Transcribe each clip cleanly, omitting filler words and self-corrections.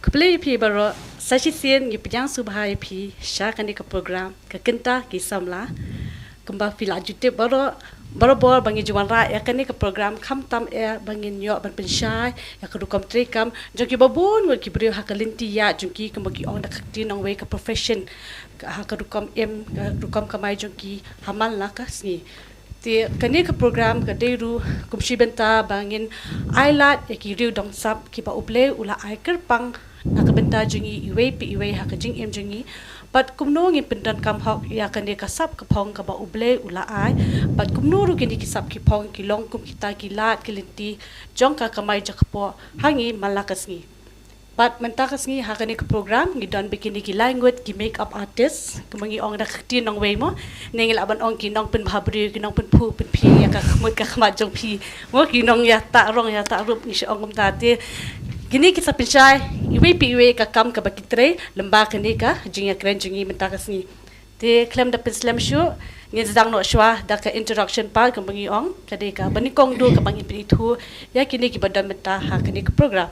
Play pi baro sasisian gi pijang subhai pi sha kan ke program ke Kynta ki samla kemba fila jute baro bor bangi juan ra ya kan ke program kham tam bangin yo ban pensyai ya ke dukam trekam joki babun ki brio hakalinti ya junki kembagi on da khakti nong we ke profession ha ke dukam dukam kamai junki hamal la ka sni ti kani ke program ke deru kumshi benta bangin ailat ya ki riu dong sap ki ba uble ula ai kerpang nak benta jungi iwe ha ka jing jungi pat kumno ngi pendan kam hok ya kan dia kasap kapong ka ba uble ula ai pat kumno ru kini kisap ki pong ki long kum kita ki lat ki linti jong ka kamai jakpo hangi malakas ngi pat mentakas ngi ha kan ke program ngi don bikini ki language ki makeup artist kemangi ong dak ti nong we mo nengil aban ong ki nong pen bhabri ki nong pen pu pen pi ya ka khmut ka khma jong pi mo ki nong ya ta rong ya ta rup ni ong kum ta te gini kita pincai iwe ka kam ka bakitre lemba kini ka jinga keren jingi mentakas ni te klem da penslam shu ngi zdang no shwa da ka introduction pa ka bangi ong kade ka bani kong du ka bangi pitu ya kini ki badan menta ha kini ka program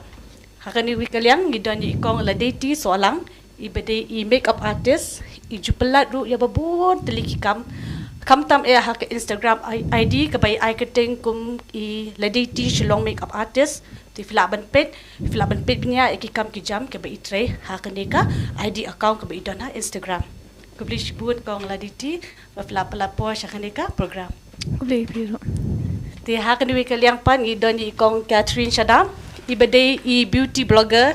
ha kini wi kalyang ngi don yi kong la dati solang ibade I makeup artist I jupelat ru ya babon teliki kam tam ha ka Instagram ID ka bai ai keteng kum I la dati Shillong makeup artist ti filaban pet punya ikam ki jam ke bai tre ha kene ka ID account ke bai don ha Instagram publish buat kong laditi ba filapala po sha kene ka program Boleh piro. ti ha kene wi kaliang pan I don I kong Catherine Shadam I bade I beauty blogger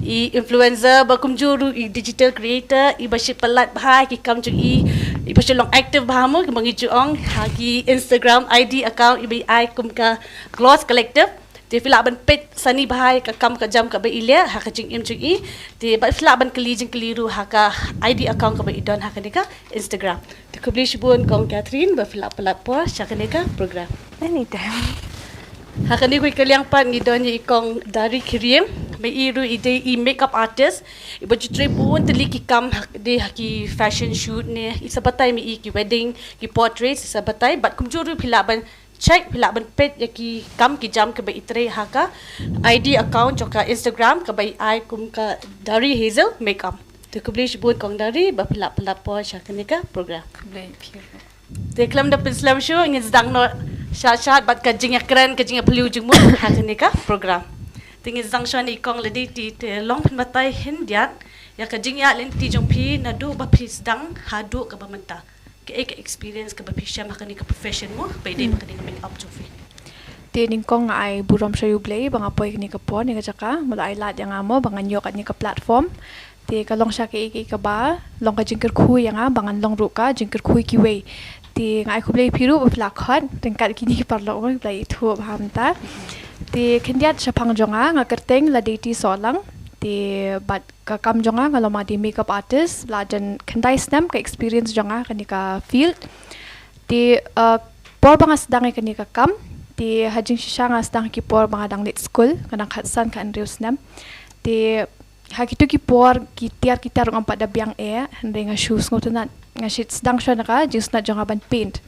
I influencer ba kumjuru I digital creator I bashi pelat bahai ki kam ju I bashi long active bahamo ke mangi juong ha ki Instagram ID account I bai ai kum ka gloss collective ti filaban pet sani bahai ka kam ka jam ka ba ilia ha ka jing I ti ba filaban jing keliru ha ka ID account ka ba idon ha ka nika Instagram ti publish bun kong Catherine ba filap po sha ka nika program Anytime. ha ka ni ko kaliang pan idon ni kong dari kirim mai iru ide I makeup artist I ba jutre bun teli ki kam de ha ki fashion shoot ne isabatai mi ki wedding ki portrait isabatai bat kumjuru filaban check filaban pet ya ki kam ki jam ke bai itre ha ka ID account joka Instagram ke bai ai kum ka dari hazel makeup to publish bun kong dari ba filap po sha ka program Boleh piro. deklam da penslam show ngin zdang no shat bat ka jing ya keren ka jing ya peliu jung mu ha ka program tingin zdang shon I kong ledi ti te long pen matai hindiat ya ka jing ya len ti jong pi na du ba pis dang ha du ka ba menta ke experience ka ba pisha makani ka profession mo pwede makani ka make up jofi Tining kong ay burom sa yublay bang apoy ni ka po ni ka jaka mula ay lat yang amo bangan yok at ni ka platform ti kalong siya ke ka ba long ka jingkir kuy yang bangan long ru ka jingkir kuy ki way ti ngai ku play piru ba flakhat tingkat kini parlo mo play thu hamta ti kendiat sa pangjonga nga kerteng la dati solang ti bat ka kam jonga ngalo ma di makeup artist lajan kendai snam ka experience jonga kani ka field ti por bang asdang kani ka kam ti hajing shisha nga asdang ki por bang adang net school kanang khatsan kan Riewshemphang ti hakitu ki por ki tiar kita rong ampat da biang hande nga shoes ngotunat nga shit sedang sya naka jing snat jonga ban paint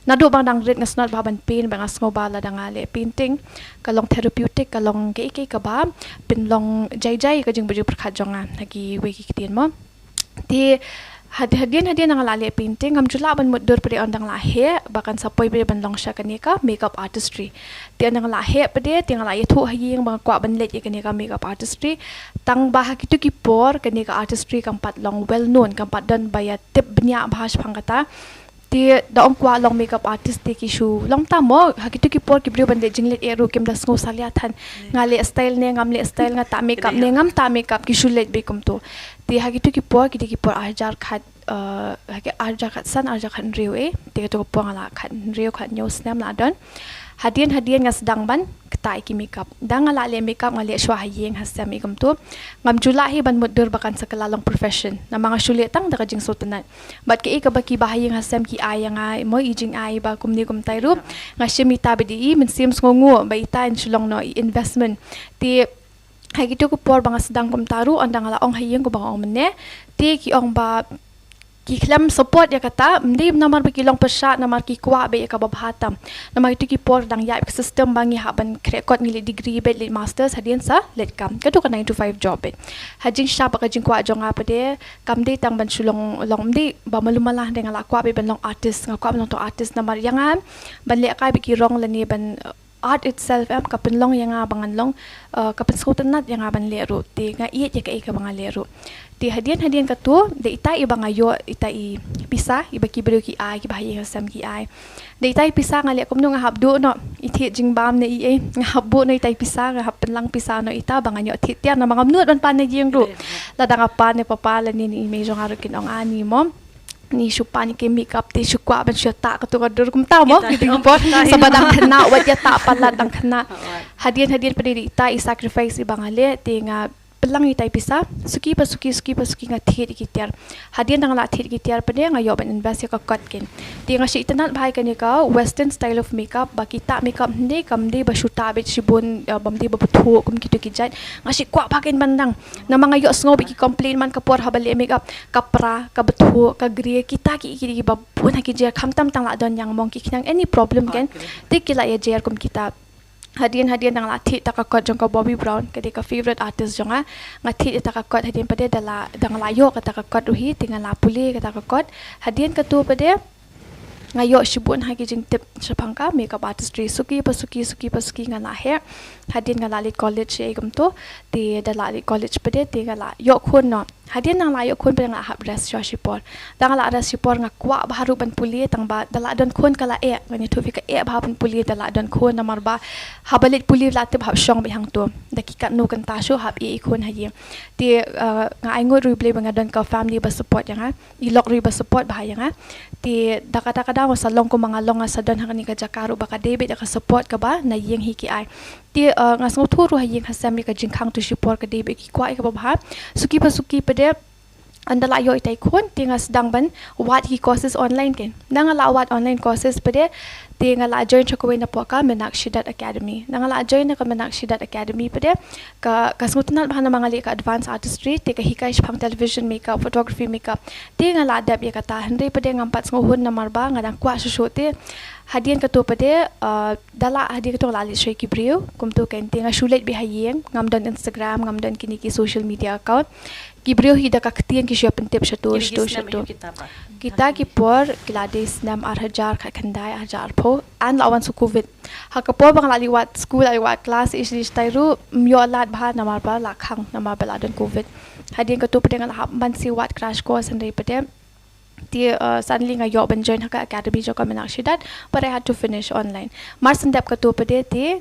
nadu bang dang red nga snat ba ban paint bang asngo bala dang ale painting kalong therapeutic kalong ke ka ba pin long jai ka jing baju perkhat jonga lagi we ki kitien mo ti hadian nang lale painting ngam chula ban mudur pare ondang lahe bakan sapoi be ban long sha kanika makeup artistry ti nang lahe pade ti nang lahe thu haying bang kwa ban let kanika makeup artistry tang bah kitu ki por kanika artistry kampat long well known kampat don baya tip bnya bahas phangata ti da ong kwa long makeup artist ti ki shu long ta mo hakitu ki por ki brio ban de jinglet eru kem das ngo salia than ngale style ne ngamle style nga ta makeup ne ngam ta makeup ki shu let be kum to ti hakitu ki por arjar khat arjar khat san arjar khat riu ti to por ngala khat riu khat nyo snam la don hadian nga sedang ban ketai ki makeup dang ngala le makeup ngale shwa hayeng hasam igam tu ngam jula hi ban mudur bakan sakalalong profession na mga shulit tang da jing sotanan bat ki ka baki bahayeng hasam ki ayanga mo ijing ay ba kumni kum tayru nga shimita bidi min sims ngongu ba ita in Shillong no investment ti hagitu ko por bang sedang kum taru andang ngala ong hayeng ko bang ong mene ti ki ong ba ki klam support ya kata mdi namar bagi long pesat namar ki kwa be ka babhatam namar itu ki por dang ya sistem bangi haban krekot ngili degree be lit masters hadien sa let kam katu ka 9 to 5 job be hajing sha ba kajing kwa jong apa de kam de tang ban sulong long mdi ba malumalah dengan la kwa be ban long artist ngakwa ban to artist namar yangan ban le kai be ki rong lani ban art itself am kapin long yang abangan long kapin skutan nat yang aban leru ti nga iet ya ka bangan leru ti hadian katu de itai ibang ayo itai pisa ibaki bro ki ai ki bahaye sam ki ai de itai pisa nga le komno nga habdo no ithi jingbam ne i nga habbo no itai pisa nga hapen lang pisa no ita bangan yo thi tian na mga mnut ban pan ne jing ru ladang apa ne papala ni me jong arukin ong ani mo ni supani ke makeup te sukwa ban syata katu kadur kum ta mo gitu po sabadang kena wat ya ta palat dang kena hadian pada ita i sacrifice ibang ale te nga pelang itai pisa suki nga thit ikitiar hadian dang la thit ikitiar pada nga yo ban invest ya ka kat ken te nga shi itanat bhai kan ka western style of makeup ba kita makeup hindi kam de ba shuta be sibun bam de ba buthu kum kitu kijat nga shi kwa pakin bandang na mga yo sngo bi ki complain man ka por habali makeup kapra ka buthu ka gri kita ki ba pun ha ki jer khamtam tang la don yang mong ki kinang any problem ken te kila ya jer kum kita hadian dang la thi takakot jong ka Bobby Brown kadi ka favorite artist jong nga thi takakot hadian pada dang la yo ka takakot uhi tinggal la puli ka takakot hadian ka tu pada ngayo shibun ha ki jing tip shapangka makeup artistry suki nga la hair hadian nga la college e gum to ti da la college pada ti nga la yo khun no hadian nang la yo khun pada nga hab res shipor dang la res shipor nga kwa baru ban puli tang ba da la don khun kala e ngani tu fika e ba ban puli da la don khun namar ba habalit puli la te hab shong bi hang to dakika no kan ta shu hab e khun ha ye ti nga ai ngot ruble ba nga don ka family ba support yang ha i lok ri ba support ba yang ha ti dakata sa long ko mga long sa don hangani ka jakaru baka debit ka support ka ba na yeng hiki ai ti nga sngo thuru ha yeng hasam ka jingkhang tu support ka debit ki kwa ka ba suki pada andala yo itai khon ti nga sedang ban wat hi courses online ken nang la wat online courses pada ti nga la join chakwe na po ka Menakshidat Academy nang la join na ka Menakshidat Academy pada ka kasmutan ba na mga li ka advanced artistry ti ka hikai shpang television makeup photography makeup ti nga la adap ya kata henry pada ngampat ngohon na marba nga dang kwa shote hadian ka to pada dala hadian ka to la li shoi ki brio kum to ken ti nga shulet bi hayeng ngam don Instagram ngam don kini ki social media account Gibril hida kaktian ki siya pentip satu kita ki por kilades nam arhajar kakandai arhajar po an lawan su covid hakapo bang laliwat school laliwat class isli stairu myolat bah namar ba lakhang namar baladon covid hadian ka tu pedang la ban si wat crash course and pada ti suddenly nga yo ban join haka academy jo ka Menakshidat but I had to finish online mar sendap ka tu pada ti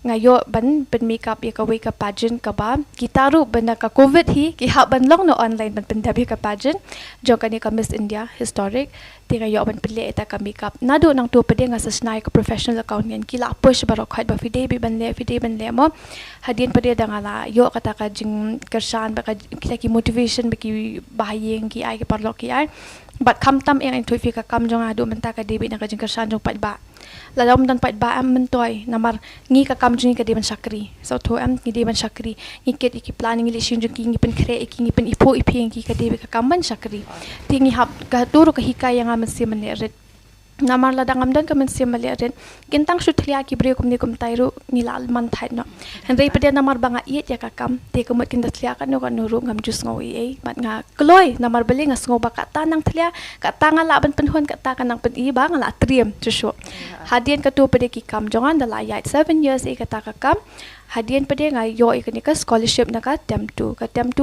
ngayo ban makeup ya ka wake up pageant ka ba kita ru benda ka covid hi ki ha ban long no online ban pendabi ka pageant jo ka ni ka Miss India historic ti ngayo ban pili eta ka makeup nado nang tu pede nga sa snai ka professional account ngen kila push barok khat ba fide ban le mo hadien pede dangala yo kata ka jing kersan ba ka kita ki motivation ba ki bahayeng ki ai ki parlok ki ai but kam tam yang intoi fi ka kam jong adu menta ka debi na ka jing kersan jong pat ba ladam dan pat ba am mentoy namar ngi ka kam jing ka deban sakri so to am ngi deban sakri ngi ket iki planning li shin jong ki ngi pen kre iki ngi pen ipo ipi ngi ka debi ka kam ban sakri tingi hab ka turu ka hikay nga man si maneret namar ladang am dan ka man si maneret gintang shutlia ki bre kum ni kum tairu nilal man thai no henry pede namar banga iet ya ka kam te kumut kin datlia ka no ka nuru ngam jus ngoi ei mat nga kloy namar beli nga sngo ba ka tanang thlia ka tanga la ban penhon ka ta kanang pen i ba nga la triem chusho hadian ka tu pede ki kam jongan dala yait 7 years e ka ta ka kam hadian pede nga yo ikani ka scholarship na ka tem2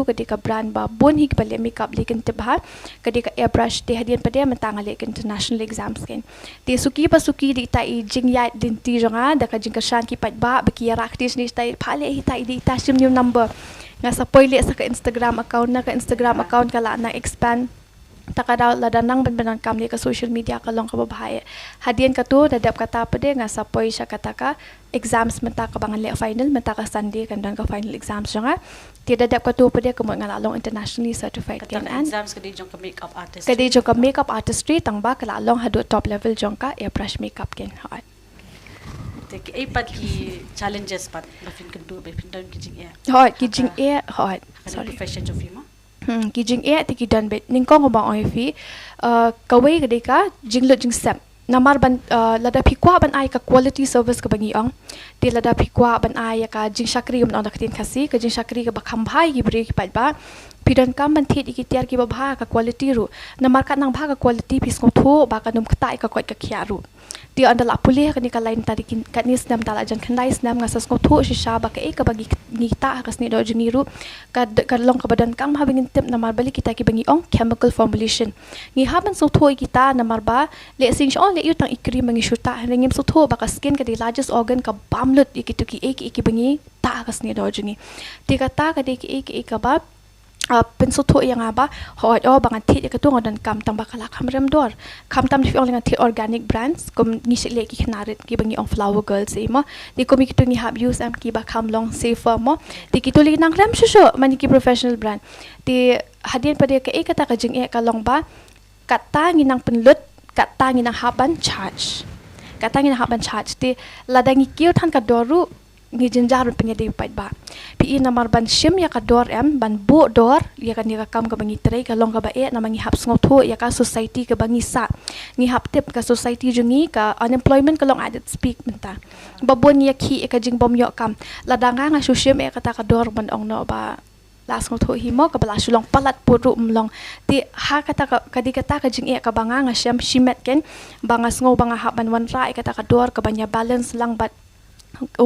ka di ka brand ba bon hi bale makeup lekin tibha ka di ka airbrush te hadian pede matanga le international exams ken te suki di ta i jing yait din ti jonga da ka jing ka shan ki pat ba ki raktis ni tai phale hi ta di ta sim new number nga sa poile sa ka Instagram account kala na expand takadaw ladanang banbanang kamli ka social media ka long ka babae hadian ka tu dadap kata pede nga sa poy siya kata ka exams mata ka bangan le final mata ka Sunday kan dan ka final exams nga ti dadap ka tu pede ka mo nga lalong internationally certified kan an exams kadi jong ka makeup artist kadi jong ka makeup artistry tang ba ka lalong hadu top level jong ka airbrush makeup ken hat te ai pat ki challenges pat bafin kan tu bafin don ki jing ki jing sorry profession jo fimo ki jing ti ki dan bet ning kong ba oi fi kawai ka deka jing lut jing sep namar ban lada phikwa ban ai ka quality service ka bangi ong ti lada phikwa ban ai ka jing shakri ban onak tin khasi ka jing shakri ka bakham bhai ki bri ki pat ba pidan kam ban thit ki tiar ki ba bha ka quality ru namar ka nang bha ka quality pis ko tho ba ka num ktai ka kot ka khia ru ti andala pulih ka ni ka lain tadi ka ni snam dala jan khandai snam ngasas ko tho shisha ba ka e ka bagi ni ta ka sni do jini ru ka long ka badan kam ha bingin tip namar bali kita ki bangi ong chemical formulation ni ha ban so tho kita namar ba le sing on le yutang ikri mangi shuta ringim so tho ba ka skin ka di largest organ ka bamlut ikitu ki ki bangi ta ka sni do jini ti ka ta ka de ki ka ba pen so tho yang aba hoi bangan thit ka tung dan kam tang ba kala kamrem dor kam tam fi ong thit organic brands kom ni se le ki khnarit ki bangi ong flower girls e mo di kom ki tu ni hab use am ki ba kam long safer mo di ki tu li nang ram shu mani ki professional brand di hadien pade ka e kata ka jing e ka long ba kata ngi nang penlut kata ngi nang haban charge kata ngi nang haban charge di ladangi kiu than ka doru ngi jenjar punya di pat ba pi namar ban shim ya ka dor em ban bu dor ya kan ya kam ka bangi trai ka long ka ba e namangi hap sngo tho ya ka society ka bangi sa ngi hap tip ka society jungi ka unemployment ka long added speak menta babon ya ki ka jing bom yo kam ladanga nga su shim e ka ta ka dor ban ong no ba las ngo tho hi mo ka bala Shillong palat puru mlong ti ha kata ka di kata ka jing e ka banga nga shim shimet ken banga sngo banga hap ban wan ra e kata ka dor ka banya balance lang bat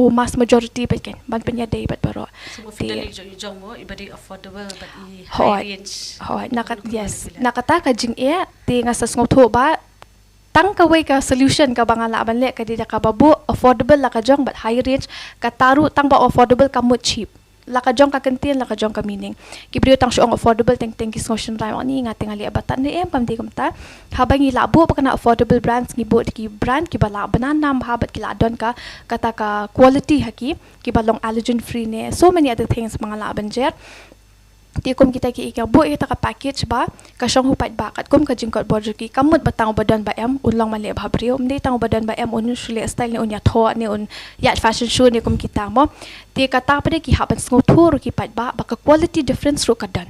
mass majority but kan ban penya day but baro so finally jo mo ibadi affordable but I high range nakat yes nakata ka jing e ti nga sa ngo tho ba tang ka way ka solution ka bangala ban le ka di ka babu affordable la ka jong but high range ka taru tang ba affordable ka mo cheap la ka jong ka kentin la ka jong ka meaning ki brio tang song affordable teng ki solution rai ni nga tingali abatan ni em kam di kamta habangi labu pa kana affordable brands ni bo ki brand ki bala banana habat ki la don ka kata ka quality haki ki balong allergen free ne so many other things mga laban jer ti kom kita ki ikya bo ita ka package ba ka song hupat ba kat kom ka jingkot border ki kamut batang badan ba em unlang mali bhabrio mde tang badan ba em un shule style ni un ya tho ni un ya fashion show ni kom kita mo ti kata pa de ki haban sngo thur ki pat ba ka quality difference ro kadan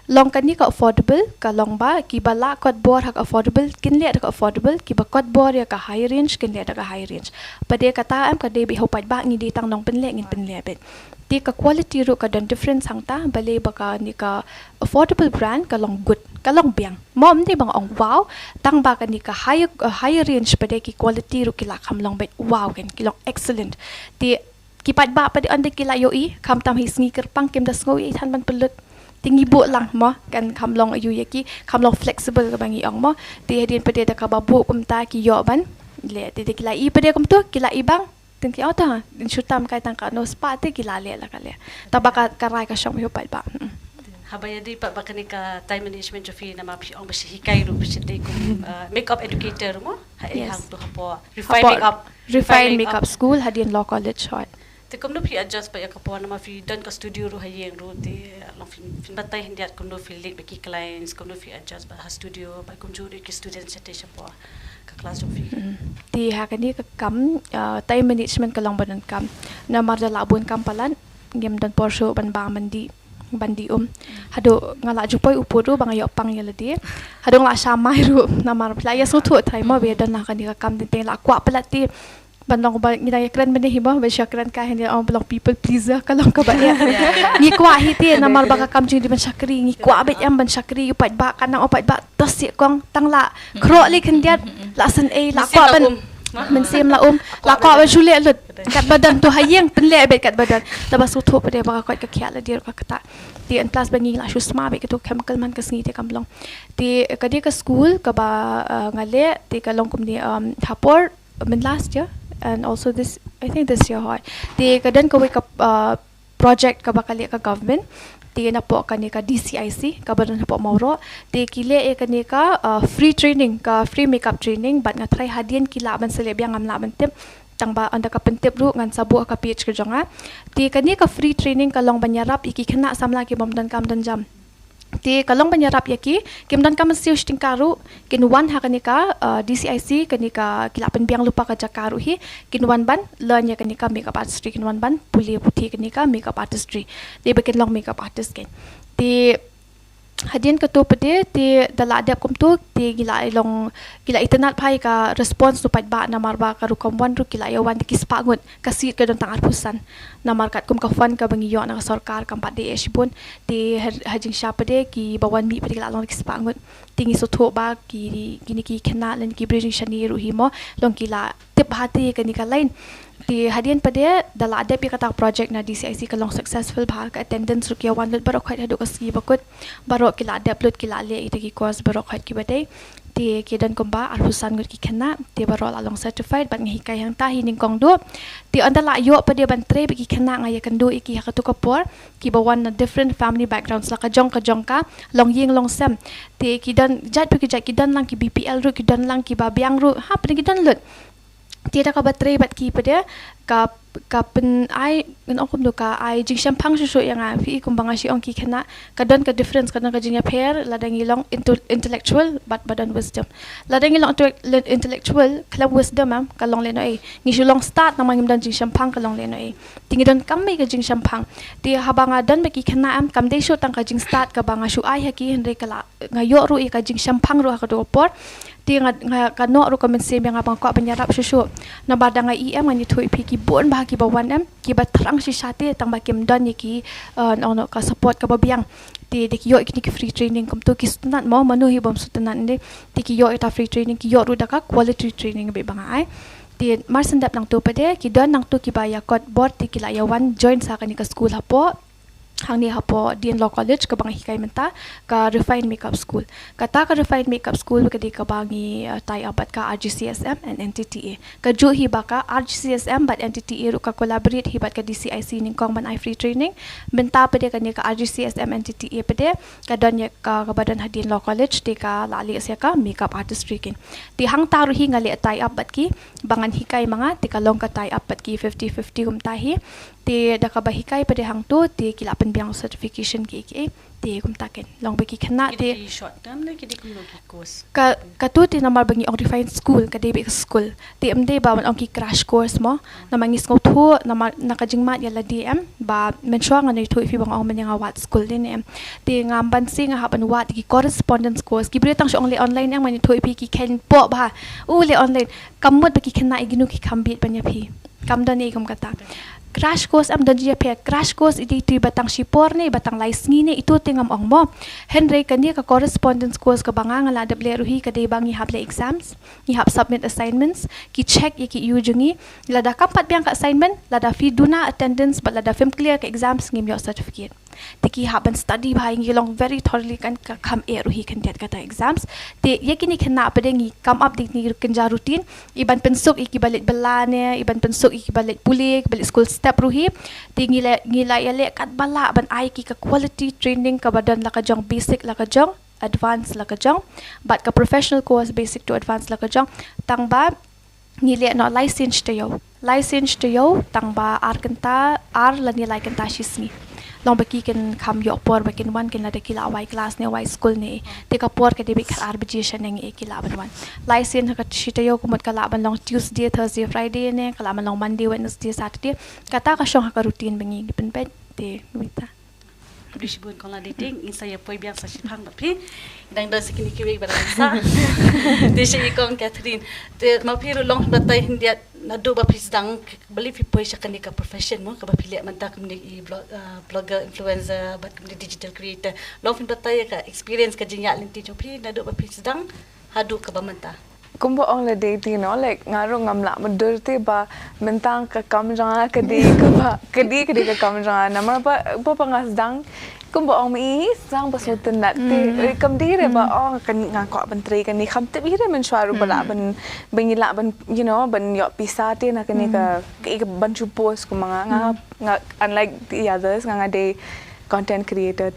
long kan ni ka affordable ka long ba ki bala kot bor hak affordable kin le ka affordable ki ba kot bor ya ka high range kin le ka high range pa de kata am ka de bi hupat ba ni di tang nong pen le ngin pen le bet ti ka quality ro ka dan difference hangta bale baka ni ka affordable brand ka long good ka long biang mom ni bang ong wow tang ba ka ni ka high range pa de ki quality ro ki la kham long bet wow ken ki long excellent ti ki pat ba pa de ande ki la yo I kam tam hi sneaker pang kem da sngo I than ban pelut tinggi bu lang mo kan kam long ayu yaki kam long flexible ka bangi ong mo ti hedin pa de ka babu kum ta ki yo ban le ti ki la I pa de kum tu ki la I bang tin ki auta din shutam kai tang ka no spa te ki la le la ka le tabaka karai ka shong hi pa ba habaya di pa bakani ka time management jofi na ma ong basi hikai ru basi de ko makeup educator mo ha e hang to hapo refine makeup school hadin law college hot te kom no fi adjust pa ya ka po na ma fi dan ka studio ru hayeng ru te long fin batay hindi at kom no fi late baki clients kom no fi adjust ba ha studio ba kom juri ki student station po ka class of ti ha kani ka kam time management ka long banan kam na marda labun kam palan ngem dan porsho ban ba mandi bandi hado ngala jupoy upuru bang yo pang yaladi hado ngala shamai ru na mar playa so thu thai mo be dan na kani ka kam tin la kwa palati bandong ba ngira yakran mene hiba ba syakran ka hindi on blog people pleaser kalong ka ba ni kwa hiti na mar ba ka kam jing di ban syakri ni kwa bet am ban syakri upat ba kanang upat ba tos si kong tangla kro li kendiat la san a la kwa ban men sim la la kwa ban shule lut kat badan tu hayeng penle bet kat badan tabas su thu pade ba ka khia la dir ka kata ti an plus bangi la shu sma be to chemical man ka sngi te kamlong ti kadi ka school ka ba ngale ti ka long kum ni hapor men last year and also this I think this year hot ti kadan ka wake up project ka bakali ka government ti na po kani ka DCIC ka badan po mauro ti kile e kani ka free training ka free makeup training but nga try hadien kila ban sele biang am laban tip tang ba anda ka pentip ru ngan sabu ka PH ka jonga ti kani ka free training ka long banyarap iki khana samla ki bom dan kam dan jam ti kalong banyarap yaki kimdan kam siu sting karu kinwan ha kanika DCIC kanika kilapan biang lupa ka jakaru hi kinwan ban learn ya kanika makeup artistry kinwan ban puli puthi kanika makeup artistry ti bekin long makeup artist ken ti Hadian ketu pede ti dala adap kum tu ti gila itenat pai ka response tu ba namar ba ka rukam wan ru gila ya wan ki spagut ka sit ka don tang arpusan namar kat kum ka fan ka bangi yo na sarkar kam pat de bun ti hajing sha pede ki bawan mi pede gila long ki spagut tingi so tho ba ki gini ki kena len ki bridging shani ru hi mo long gila tip hati ka ni ka lain di hadian pada dalam ada pi kata project na DCIC kalong successful bha ka attendance rukia wan lut barok khat hadu kaski bakut barok kila ada upload kila le ite ki course barok khat ki badai ti kedan komba arhusan gut ki kena ti barok along certified ban ngi kai hang ta hi ning kong do ti andala yo pada bantre ki kena ngaya kendo iki ha tu kapor ki bawan na different family backgrounds la ka jong ka long ying long sem ti ki dan jat pi ki jat ki dan lang ki BPL ru ki dan lang ki babiang ru ha pen ki dan lut tiada ka baterai bat ki pada ka pen ai ngan okum do ka ai Riewshemphang su yang a fi kumbang si ong ki kena kadon ka difference kadon ka jinya pair ladangi long intellectual but badan wisdom ladangi long intellectual kala wisdom am kalong leno ai ni Shillong start nama ngim dan Riewshemphang kalong leno ai tingi don kami ka Riewshemphang ti habanga dan baki kena am kam de show tang ka jing start ka banga su ai haki hendre kala ngayo ru i ka Riewshemphang ru ka do por ti nga kano ru komen sem yang abang ko penyarap susu na badanga em ngani thui pi ki bon ba ki bawan em ki batrang si sate tang ba kim don ki ono ka support ka babiang ti de ki yo ki free training kum to ki student mo manu hi bom student de ti ki yo ita free training ki yo ru da ka quality training be banga ai ti mar sendap nang tu pade ki don nang tu ki ba ya kot board ti ki la ya wan join sa ka ni ka school hapo hang ni hapo Dean Law College ka bang hikai menta ka refined makeup school kata ka refined makeup school ka di ka bangi tie up at ka RGCSM and NTTA ka ju hi baka RGCSM but NTTA ru ka collaborate hi bat ka DCIC ning kong ban I free training menta pede ka ni ka RGCSM NTTA pede ka don ya ka badan Dean Law College di ka lali sia ka makeup artistry kin ti hang taru hi ngali tie up bat ki bangan hikai mga ti ka long ka tie up bat ki 50-50 kum tahi ti da ka bahikai pede hang tu ti kilapan biang certification ki ti kum taken long bagi kena ti short term le kidi kum logi course ka tu ti namar bangi ong refined school ka debi school ti mde ba ong ki crash course mo na mangis ngo thu namar nakajingmat ya la DM ba menshwa nga nei thu fi bang ong manyang wat school din em ti ngamban sing ha ban wat ki correspondence course ki bretang so only online ang mani thu fi ki ken po ba ule online kamut bagi kena iginu ki kambit banya phi kamdan ni kum kata crash course am dan pe crash course itu batang sipor ni batang laisngi ni itu tingam ong mo henry kania ka correspondence course ka banga ngala adap le ruhi ka de bangi hable exams ni hab submit assignments ki check ki ujungi lada kampat biang ka assignment lada fi duna attendance but lada film clear ka exams ngim yo certificate tiki haban study bhai ngi long very thoroughly kan ka kham e ruhi kan det kata exams te yakini khana padengi come up dik ni kenja routine iban pensuk iki balit belane iban pensuk iki balit pulik balit school step ruhi ti ngila yale kat bala ban ai ki ka quality training ka badan la ka jong basic la ka jong advanced la ka jong but ka professional course basic to advanced la ka jong tang ba ngile no license to yo tang ba ar kenta ar la ni like kenta shisni long baki ken kam yo por bakin wan ken ada kila awai class ne awai school ne te ka por ke debi khar arbitration neng e kila ban wan license ka shita yo kumot kala ban long Tuesday Thursday Friday ne kala ban long Monday Wednesday Saturday kata ka shong ka routine bangi pen pet te mita Bishbun kola dating in saya poi biang sa Shillong mapi dang da sikini kiwi barasa de shi kong Catherine te mapi long batai hindia nadu ba pisdang beli fi poi shakani ka profession mo ka ba pilih manta kumni blogger influencer bat kumni digital creator long fin batai ka experience ka jinya linti jopi nadu ba pisdang hadu ka ba manta kumbo ong la dating no like ngaro ngamla mudurte ba mentang ka kamjanga kadi ka kamjanga namar pa pangasdang kumbo ong mi sang pasutan natte kam dire ba ong kan ngako bantri kan ni kham te bire men shwaru bala ban bangila ban you know ban yo pisate na kan ka ban chu post ko mga unlike the others nga de content creator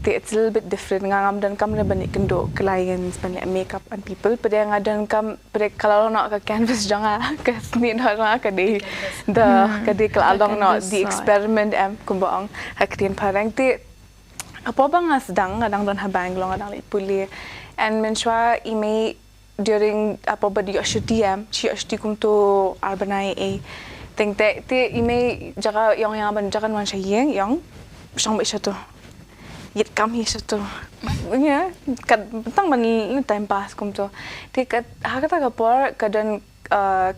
it's a little bit different ngam dan kam na banik kendo clients ban makeup and people pada nga dan kam pada kalau nak ka canvas janga ka sni na ka de kalau no the experiment am kumbang haktin parang te apa bang asdang adang don habang long adang puli and menshwa ime during apa badi shuti am chi shuti kum to arbanai e think te ime jaga yang ban jaga wan shayeng yang sang ba to yet kami satu ya kad tang man time pass kum to ti kat hakata ka por kadan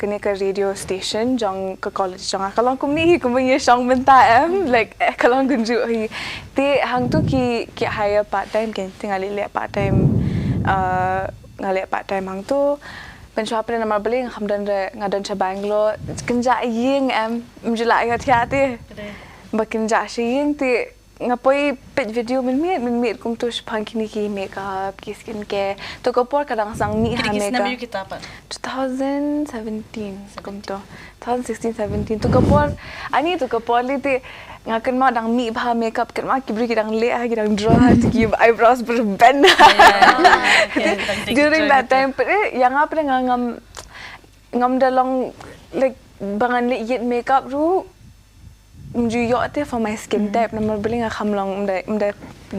kene ka radio station jong ka college jong kalong kum ni kum ye song benta like kalong gunju hi ti hang tu ki hire part time ken tinggal le part time ngale part time hang tuเป็นชอบเป็นมาบลิงคำดันเลยงาดันชาบังโลกันจะยิงมจุลายกับที่อาทิบักกันจะชิยิงที่งาไปปิดวิดีโอมันมีกุมตุชพังคินิกีเมคอัพกิสกินแคร์ตัวก็ปอดกระดังสังมีหาเมคอัพ2017กุมตัว2016 17ตัวก็ปอดอันนี้ตัวก็ปอดเลยที่งากันมาดังมีพาเมคอัพกันมากิบริกิดังเละกิดังดรอที่กิบไอบราวส์berben during that time yang apa ngam dalam like bangan le yet makeup ru mju yo te for my skin type number beli nga khamlong mda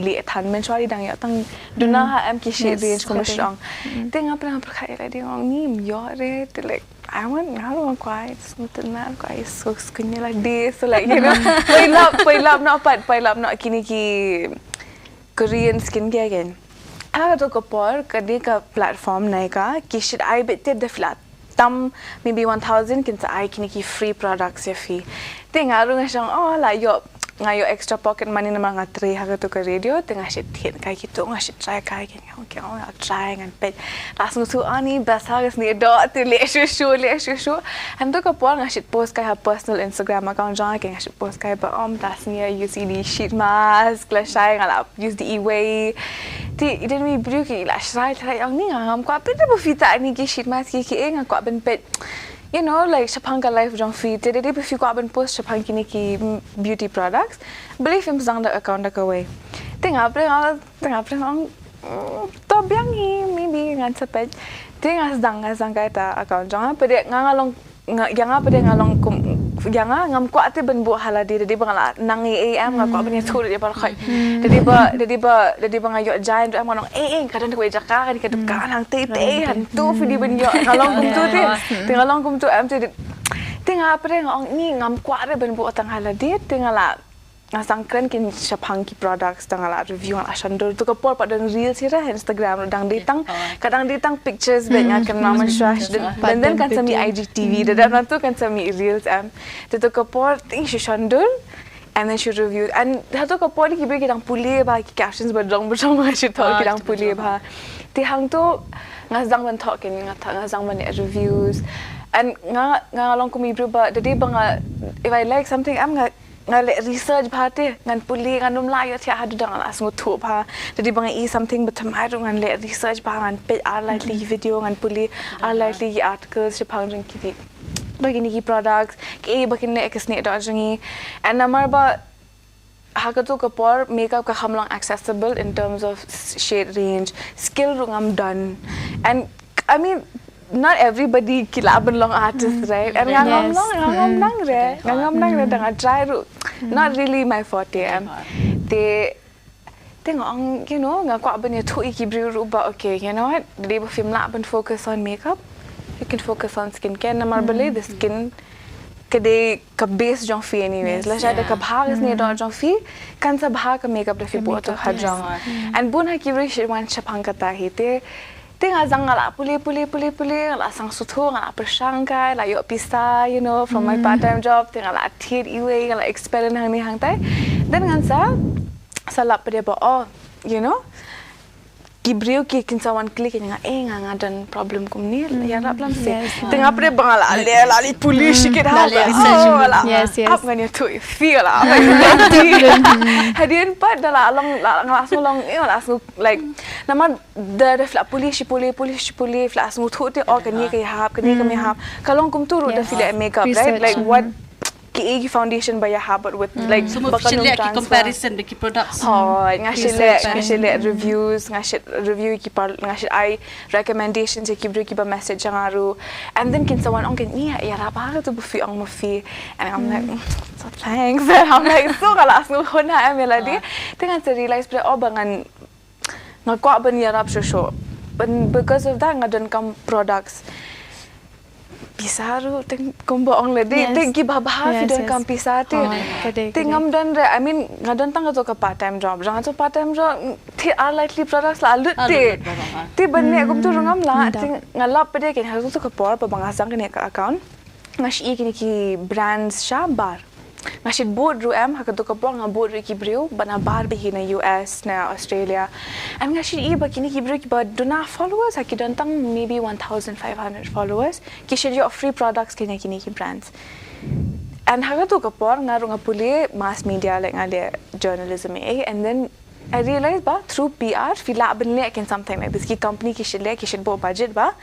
le than men shwari dang ya tang duna ha am ki shade range ko strong te nga pra khai la di ngong ni yo re te like I want quite something not quite so skinny like this so like you know pay love not kini ki Korean skincare again aga to ko por kadi ka platform nai ka ki should I bet the flat tam maybe 1000 kinsa I kini ki free products ya fee tinga ru ngasang la yo ngayo extra pocket money na mga 3 haga to ka radio tinga shit hit kai kito nga shit try kai kin okay I'll try ngan pet las ngusu ani basagas ni do to le shu and to ka por nga shit post kai ha personal Instagram account jang kai nga shit post kai ba das ni you see the sheet mask la shai ngala use the e-way ti iden mi bruki la shai try ang ni ngam kwa pet bo fita ni ki sheet mask ki nga kwa ben pet you know like Shillong ka life jong feed did it if you go ben post Shillong kini ki beauty products believe him sang the account ka way tinga pre ang to biang hi maybe ngan sapet tinga sang ka ta account jong pede ngalong yang pede ngalong yang ngam kwa te ben bu haladi de bangala nang am nga kwa ben thu de par khai de ba ngayo giant am nong kadan ko jaka kan ka dukka nang te han tu video ben yo ngalong kum tu te ngalong kum tu am te tinga pede ngong ni ngam kwa de ben bu tang haladi tingala ngasang kren kin Shillong ki products tangala review ang ashandor to ka por padan reels sira Instagram dang ditang kadang ditang pictures ben nga kan naman shash then kan sa mi IGTV dan tu kan sa mi reels to ka por ting shandor and then she reviewed and hato ka por ki be kitang puli ba ki captions ba dong ma shi thol kitang puli ba ti hang to ngasang ban talking ngasang ban reviews and nga long ko mi ba dadi ba nga if I like something am nga ngale research bhate ngan puli nganum la yo thia hadu dang as ngo thu pha jadi bang something but thamai ro ngan le research ba ngan pe are likely video ngan puli are likely articles Shillong jeng ki bagini ki products ke bakin ne ekesne da jangi and namar ba hakato ka por makeup ka hamlang accessible in terms of shade range skill ro ngam done and I mean not everybody kilaban long artist right and ngam nang re dang try ru not really my forte te ngong you know nga kwa ban thu ki bru ru ba okay you know what they bo film la ban focus on makeup you can focus on skincare na marbale the skin kade ka base jong fi anyways la shada ka bhag is ne do jong fi kan sa bhag ka makeup da fi bo to ha jong and bun ha ki bru wan Shillong ka ta hi te tinga zang ngala puli ngala sang suthu ngala persangka la yo pista you know from my part time job tinga la thir iwe ngala experiment hang ni hang tai then ngan sa lap de ba you know kibriu ki kin sawan klik nga nga dan problem kum ni ya problem se tinga pre bangala la li puli shikit ha yes up ngan ya tu feel la hadin pa dala long langsung long langsung like nama the fla puli fla langsung tu te kan ni ka hap kalong kum tu ru da feel makeup right like what ki foundation by ya habit with like bakal ki comparison beki products ngashile reviews review ki I recommendations ki bru ki ba message ngaru and then kin someone on kin ya ra ba to bufi ang mafi and I'm like so thanks I'm like so kalas no hona melody tengan se realize pre bangan ngakwa ban ya rap show but because of that ngadan kam products pisah tu kumbo ong le de gi babah video kam pisah te ngam dan re I mean ngadan tang to ka part time job jang to part time job thi are likely products la lut te banne kum tu ngam la ngalap pede ken ha to ka por pa bang asang ken ka account ngashi kini ki brands sha bar ngashit board ru am ha ka to ka por ngam board ru ki breu bana bar bi na US na Australia am ngashit ba kini ki breu ki ba dona followers ha ki dan tang maybe 1500 followers ki share free products kini ki brands and ha ka to ka por ngaru ngapule mass media like ngale journalism and then I realized ba through PR fila benle can something like this ki company ki should bo budget ba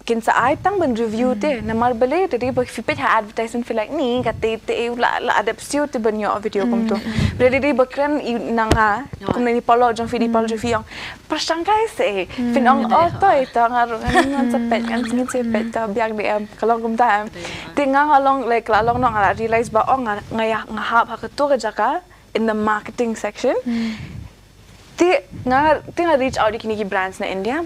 Kynta ay tang ben review te namar bale te ba fi pet ha advertisement feel like ni kate te la adaptation te ben yo video kom to bale ba kran nang ha kom ni polo jong fi di polo fi yang persangkai se fin ong auto ita ngar ngan sepet kan singin sepet ta biang de am kalong kom ta am te ngang along like along no ala realize ba ong ngaya ngahap ha to ka jaka in the marketing section Tinga reach out kini ki brands na India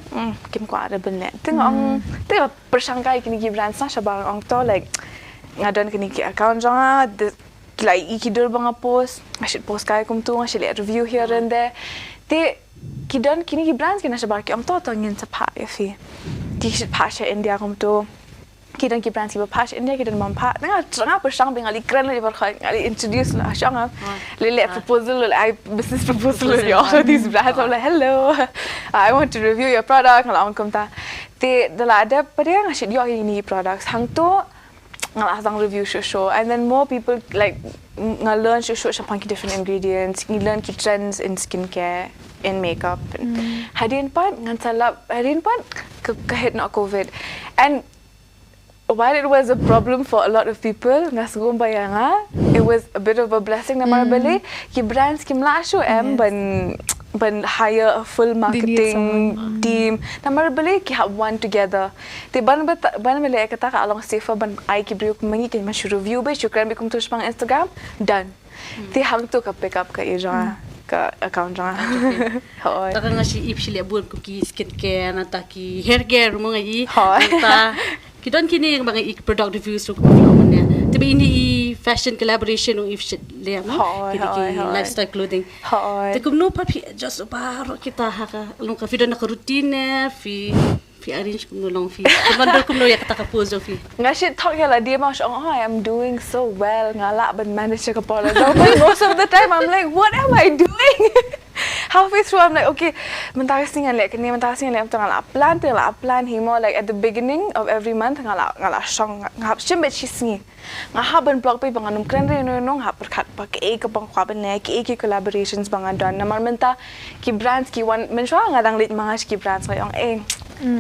kim ko ara benle tinga persangkai kini ki brands na shabang ong to like ngadon kini ki account janga like iki dur banga post I should post kai kum tu I should review here and there kidon kini ki brands kina shabang ki ong to ngin sa pa fi ki should pa India kum tu Kidan ki brands ki ba India kidan mampa nga persang bengali kran le bar khai ngali introduce la shanga le proposal I business proposal le all these brands I'm like hello I want to review your product ngala kom ta te dala ada pare nga shit yo ini products hang to ngala sang review show and then more people like nga learn show different ingredients you learn ki trends in skincare in makeup hadin pat ngan salap hadin pat ka hit na COVID and while it was a problem for a lot of people, it was a bit of a blessing. Namarbali, ki brands ki mlasho ban hire a full marketing team. Namarbali ki have one together. Te ban mele kata ka along safer ban ai ki brio kumangi ki mashu review be shukran bikum tush pang Instagram done. Te hang to ka pick up ka ija ka account jang. Hoy. Ta nga si ipsile bun ko ki skincare na ta ki hair care mo ngai. Ta Kidon kini yang bangai product reviews tu komen ya. Tapi ini fashion collaboration ung if shit le mo. Kini lifestyle clothing. Te kumno pa pi just baro kita haka long ka fidon na routine fi arrange kumno long fi. Kumandor kumno ya kata ka pose fi. Ngashi talk ya la dia mas oh I am doing so well ngala ban manage ka polo. Most of the time I'm like what am I doing? Halfway through, I'm like, okay, mentarasing like ni mentarasing like ngala plan himo like at the beginning of every month ngala song ngap chimbe chisni ngahap ban blog pe banganum kren re no ngap perkat pa ke ka bang kwa ban ne ke collaborations bangan don namar menta ki brands ki one menshwa ngadang lit mangas ki brands ngayong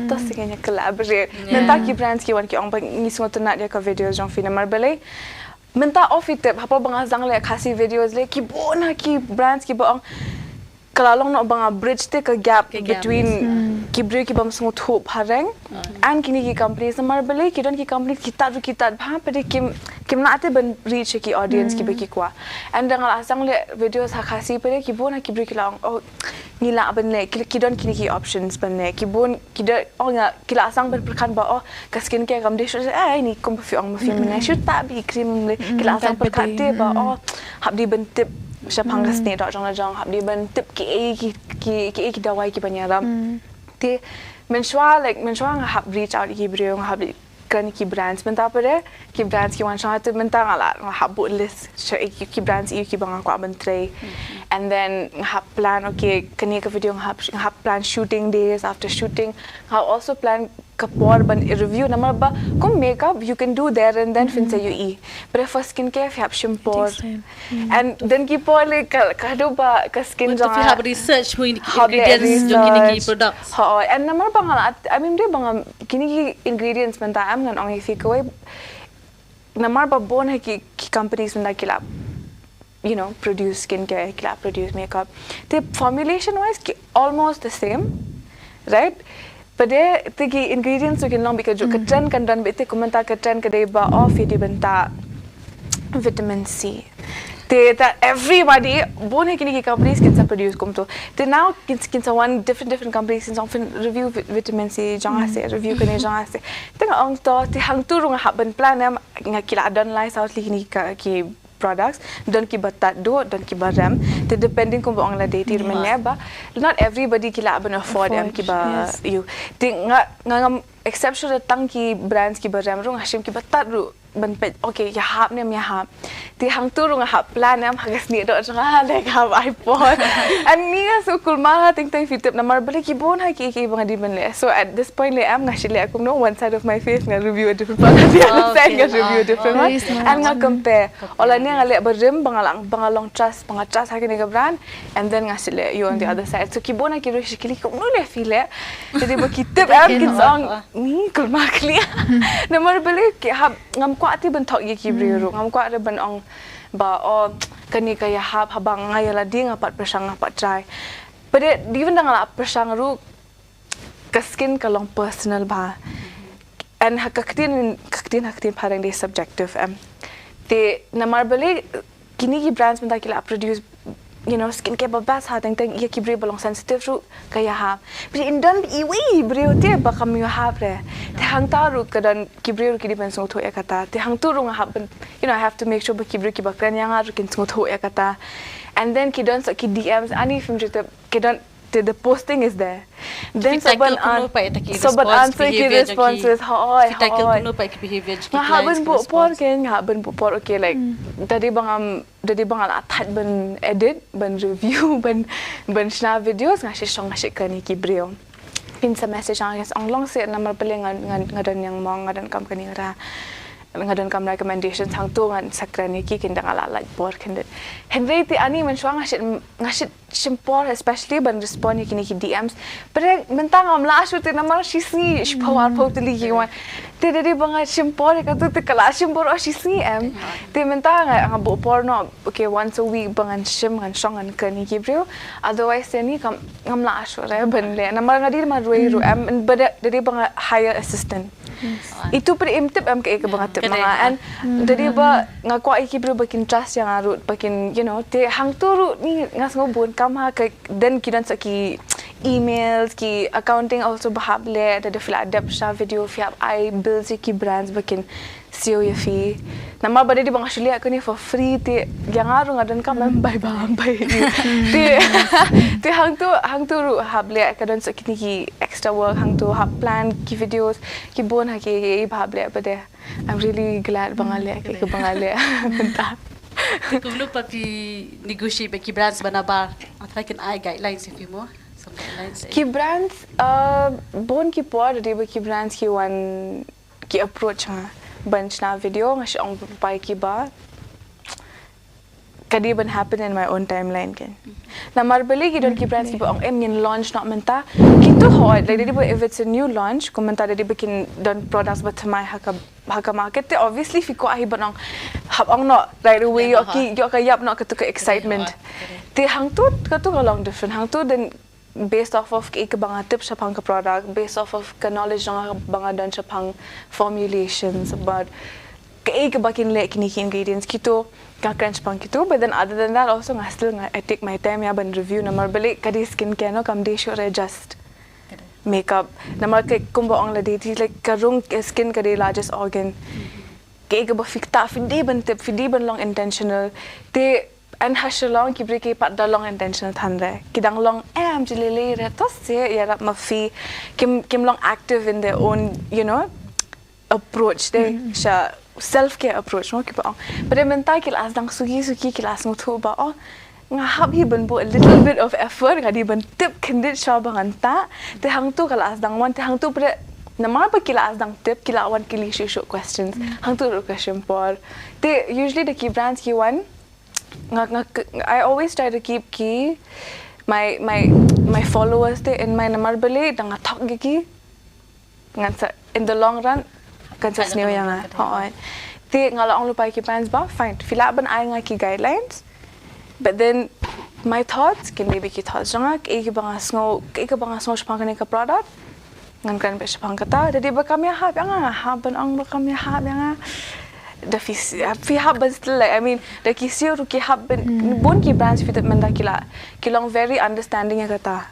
to siganya collaborate menta ki brands ki one ki ong bang ngisngot na dia ka videos jong fina marbele menta ofit hapa bangas dang le khasi videos le ki bona ki brands ki bang kalau nak bang bridge te ke gap between kibri ki bam semut hope hareng and kini ki company samar beli ki don ki company kita bha pade kim na ate ban reach ki audience ki beki kwa and dangal asang le videos ha khasi pade ki bona kibri ki lang oh nila ban le ki don kini ki options ban le ki bon ki da oh nga kila asang ban perkan ba oh ka skin care kam de ni kom fi ong ma fi mena shoot ta bi cream le kila asang perkan te ba oh habdi ban tip Riewshemphang ni dok jong habdi ban tip ki dawai ki banyaram te menshwa ngahap reach out ki brio ngahap kan ki brands menta pare ki brands ki wan shot menta ngala ngahap bu list ki brands ki bang ko ban tray and then ngahap plan okay kani ka video ngahap plan shooting days after shooting ngahap also plan kapor ban review namar ba kum makeup you can do there and then fin say you but for skincare you have shampoo and then ki pole kado ba ka skin jang you have research who ingredients jo kini ki products and namar ba ngala I mean de bang kini ki ingredients menta am ngan ong fi ko namar ba bon hai ki companies menta kila produce skincare kila produce makeup the formulation wise almost the same right Pada tegi ingredients tu long because ketren kan dan bete komentar ketren kedai ba off di benta vitamin C that everybody bon hai kini ki companies kinsa produce kum to they now kinsa one different companies kinsa often review vitamin C jang se review kene jang se teng ong to ti hang tu rung ha ban plan am nga kila don lai south kini ki products don ki batat do don ki baram te depending kum ong la date men ba not everybody kila ban afford am ki ba you ti nga exceptional tang ki brands ki baram rung hashim ki batat ru ban pet okay ya hap ne ya hap ti hang tu rung hap plan am hagas ni do jang like hap iPhone and ni so cool ma ting ting fit na mar balik ki bon ha ki bang di ban le so at this point le am ngashile aku no one side of my face nga review a different product the other side nga review a different one and nga compare ola ni nga le barim bangalong trust ha ni brand and then ngashile you on the other side so ki bon ha ki ro shikili ko no le feel le jadi ba ki tip am ki song ni cool ma clear na mar balik ki hap ngam ati ban thok ye ki brio ngam kwa re ban ong ba o kani ka ya hab habang ngai la ding apat prasang apat try but even dang la prasang ru ka skin ka long personal ba and hakaktin parang de subjective te namar bale kini ki brands man ta kila produce skin care babas ha teng ye ki brio balong sensitive ru ka ya hab but in don iwi brio te ba kam yo hab re te hang ta ru ka dan ki brio ki dipen song tho ekata te hang tu ru nga hab I have to make sure ba ki brio ki ba kan yang ru kin song tho ekata and then ki don so ki DMs ani film jete ki don the posting is there then soban answer ki responses hoy kuno pa ki behavior ki haban bu por ken haban bu por okay like dari bang athat ban edit ban review ban shna videos ngashi song ngashi kani ki brio pin sa message ang long se number pele ngadan yang mong ngadan company ra ngadon kam recommendations hang tu ngan sakrani ki kinda ala like bor kinda henry ti ani man shwang ngashit shimpor especially ban respond kini ki DMs pero mentang am la shoot na mar shi si power totally ki wan te de banga shimpor ka tu te kala shimpor o shi si te mentang ang bo por no okay once a week bangan shim ngan shong ngan kani ki bro otherwise ni kam ngam la shoot re ban le na mar ngadi mar roi ru but de banga hire assistant itu preemptive ke banga tip mga and dari ba nga kwa iki bro bakin trust yang arut bakin te hang turu ni ngas ngobon kam ha then kidan sa ki emails ki accounting also bahable the fila adapt sha video fi I bills ki brands bakin CEO ya fee nama bade di bang actually aku ni for free te yang aru ngadan kam bye te hang tu ru hable kadon so kini ki extra work hang tu hab plan ki videos ki bon ha ki bable bade I'm really glad bangale ke bangale benta ko lu papi negotiate ki brands banabar atrai kan I guidelines if you more some guidelines ki brands bon ki por de ki brands ki one ki approach ha bunch na video ngashi ong pai ki ba kadi ban happen in my own timeline ken na marbeli ki don ki brands ki ba ong em launch not menta kinto hot like if it's a new launch commenta de kin don products but my haka market te obviously fiko ahi banong hab ong no right away yo ka yap no ka excitement te hang tu ka long different hang tu then based off of ek banga tip sa pang product based off of knowledge ng banga dan sa pang formulations about ek bakin le kini ingredients kito ka crunch pang kito but then other than that also I still I take my time ya ban review na marbali kadi skin care no kam de sure just makeup namar ke kumba ong la deti like karung skin kadi largest organ ke ba fikta findi ban tip findi ban long intentional te and Shillong ki break pat da long intentional thanre kidang long jilele re to se ya ma fi kim long active in their own approach they sha self care approach mo ki pa but mentai ki las dang sugi ki las nguthu ba nga hab hi ban bo a little bit of effort nga di ban tip kindit sha bangan ta te hang tu kalas dang wan te hang tu pre namar pa kilas dang tip kila wan kili show questions hang tu question por te usually the ki brands ki one I always try to keep my followers te in my namar bali dang athok gi ngan in the long run kan sa snew yang te ngala ong lupai ki brands ba fine fila ban ai nga ki guidelines but then my thoughts can be ki thoughts janga ek banga sngo spang ka product ngan kan be spang kata jadi ba kami ha ban ong ba kami ha the fi happen still like I mean the kisio ru ki happen bon ki branch fit manda kilong very understanding ya kata